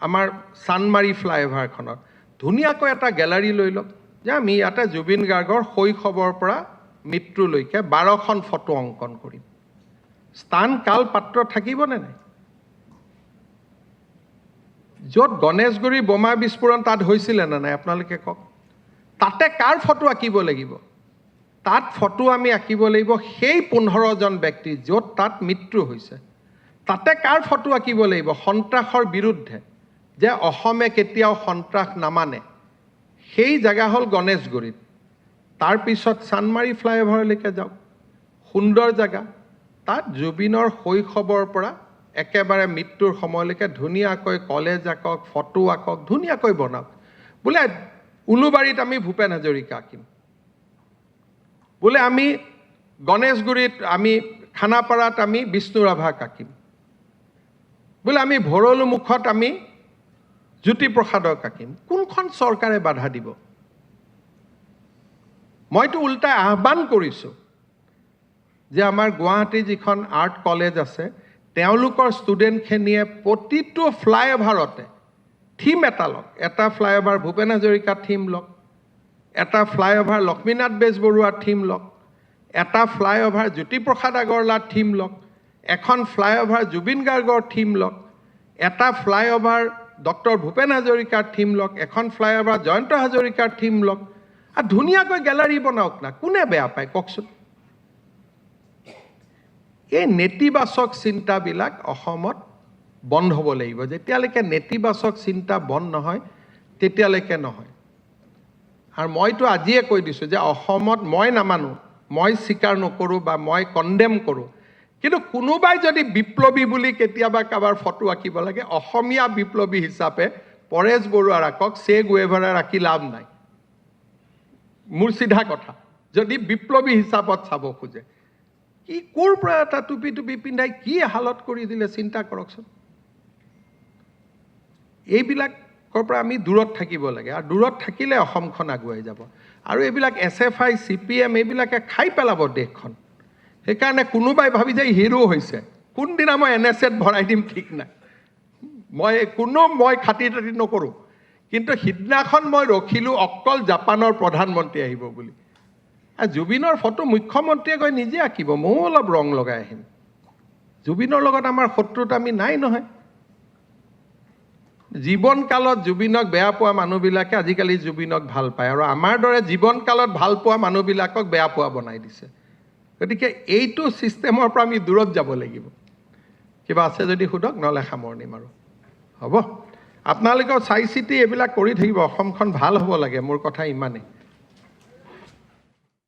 আমাৰ চানমাৰী ফ্লাইঅভাৰখনত ধুনীয়াকৈ এটা গেলাৰী লৈ লওক যে আমি ইয়াতে জুবিন গাৰ্গৰ শৈশৱৰ পৰা মৃত্যুলৈকে 12খন ফটো অংকন কৰিম। স্থান কাল পাত্ৰ থাকিবনে নাই? য'ত গণেশগুৰি বোমা বিস্ফোৰণ তাত হৈছিলে নে নাই আপোনালোকে কওক? তাতে কাৰ ফটো আঁকিব লাগিব? তাত ফটো আমি আঁকিব লাগিব সেই 15জন ব্যক্তি য'ত তাত মৃত্যু হৈছে। তাতে কাৰ ফটো আঁকিব লাগিব? সন্ত্ৰাসৰ বিৰুদ্ধে যে অসমে কেতিয়াও সন্ত্ৰাস নামানে সেই জেগা হ'ল গণেশগুৰিত তাৰপিছত চানমাৰী ফ্লাইঅভাৰলৈকে যাওক সুন্দৰ জেগা তাত জুবিনৰ শৈশৱৰ পৰা একেবাৰে মৃত্যুৰ সময়লৈকে ধুনীয়াকৈ কলেজ আঁকক ফটো আঁকক ধুনীয়াকৈ বনাওক বোলে উলুবাৰীত আমি ভূপেন হাজৰিকা আঁকিম বোলে আমি গণেশগুৰিত আমি খানাপাৰাত আমি বিষ্ণু ৰাভাক আঁকিম বোলে আমি ভৰলুমুখত আমি জ্যোতিপ্ৰসাদক আঁকিম কোনখন চৰকাৰে বাধা দিব মইতো উল্টাই আহ্বান কৰিছোঁ যে আমাৰ গুৱাহাটী যিখন আৰ্ট কলেজ আছে তেওঁলোকৰ ষ্টুডেণ্টখিনিয়ে প্ৰতিটো ফ্লাইঅভাৰতে থিম এটা লওক এটা ফ্লাইঅভাৰ ভূপেন হাজৰিকা থিম লওক এটা ফ্লাইঅভাৰ লক্ষ্মীনাথ বেজবৰুৱাৰ থিম লওক এটা ফ্লাইঅভাৰ জ্যোতিপ্ৰসাদ আগৰৱালাৰ থিম লওক এখন ফ্লাইঅভাৰ জুবিন গাৰ্গৰ থিম লওক এটা ফ্লাইঅভাৰ ডক্টৰ ভূপেন হাজৰিকাৰ থিম লওক এখন ফ্লাইঅভাৰ জয়ন্ত হাজৰিকাৰ থিম লওক আৰু ধুনীয়াকৈ গেলাৰী বনাওক না কোনে বেয়া পায় কওকচোন এই নেতিবাচক চিন্তাবিলাক অসমত বন্ধ হ'ব লাগিব যেতিয়ালৈকে নেতিবাচক চিন্তা বন্ধ নহয় তেতিয়ালৈকে নহয় আৰু মইতো আজিয়ে কৈ দিছোঁ যে অসমত মই নামানো মই স্বীকাৰ নকৰোঁ বা মই কণ্ডেম কৰোঁ কিন্তু কোনোবাই যদি বিপ্লৱী বুলি কেতিয়াবা কাৰোবাৰ ফটো আঁকিব লাগে অসমীয়া বিপ্লৱী হিচাপে পৰেশ বৰুৱাৰ আঁকক চে গুৱেভাৰাৰ আঁকি লাভ নাই মোৰ চিধা কথা যদি বিপ্লৱী হিচাপত চাব খোজে কি ক'ৰ পৰা এটা টুপি টুপি পিন্ধাই কি হালত কৰি দিলে চিন্তা কৰকচোন এইবিলাকৰ পৰা আমি দূৰত থাকিব লাগে আৰু দূৰত থাকিলে অসমখন আগুৱাই যাব আৰু এইবিলাক SFI CPM এইবিলাকে খাই পেলাব দেশখন সেইকাৰণে কোনোবাই ভাবি যায় হিৰো হৈছে কোনদিনা মই NSAত ভৰাই দিম ঠিক নাই মই খাতি তাতি নকৰোঁ কিন্তু সিদিনাখন মই ৰখিলোঁ অকল জাপানৰ প্ৰধানমন্ত্ৰী আহিব বুলি জুবিনৰ ফটো মুখ্যমন্ত্ৰীয়ে গৈ নিজে আঁকিব ময়ো অলপ ৰং লগাই আহিম জুবিনৰ লগত আমাৰ শত্ৰুতা আমি নাই নহয় জীৱনকালত জুবিনক বেয়া পোৱা মানুহবিলাকে আজিকালি জুবিনক ভাল পায় আৰু আমাৰ দৰে জীৱনকালত ভাল পোৱা মানুহবিলাকক বেয়া পোৱা বনাই দিছে গতিকে এইটো ছিষ্টেমৰ পৰা আমি দূৰত যাব লাগিব কিবা আছে যদি সোধক নহ'লে সামৰণি মাৰোঁ হ'ব আপোনালোকেও চাই চিতি এইবিলাক কৰি থাকিব অসমখন ভাল হ'ব লাগে মোৰ কথা ইমানেই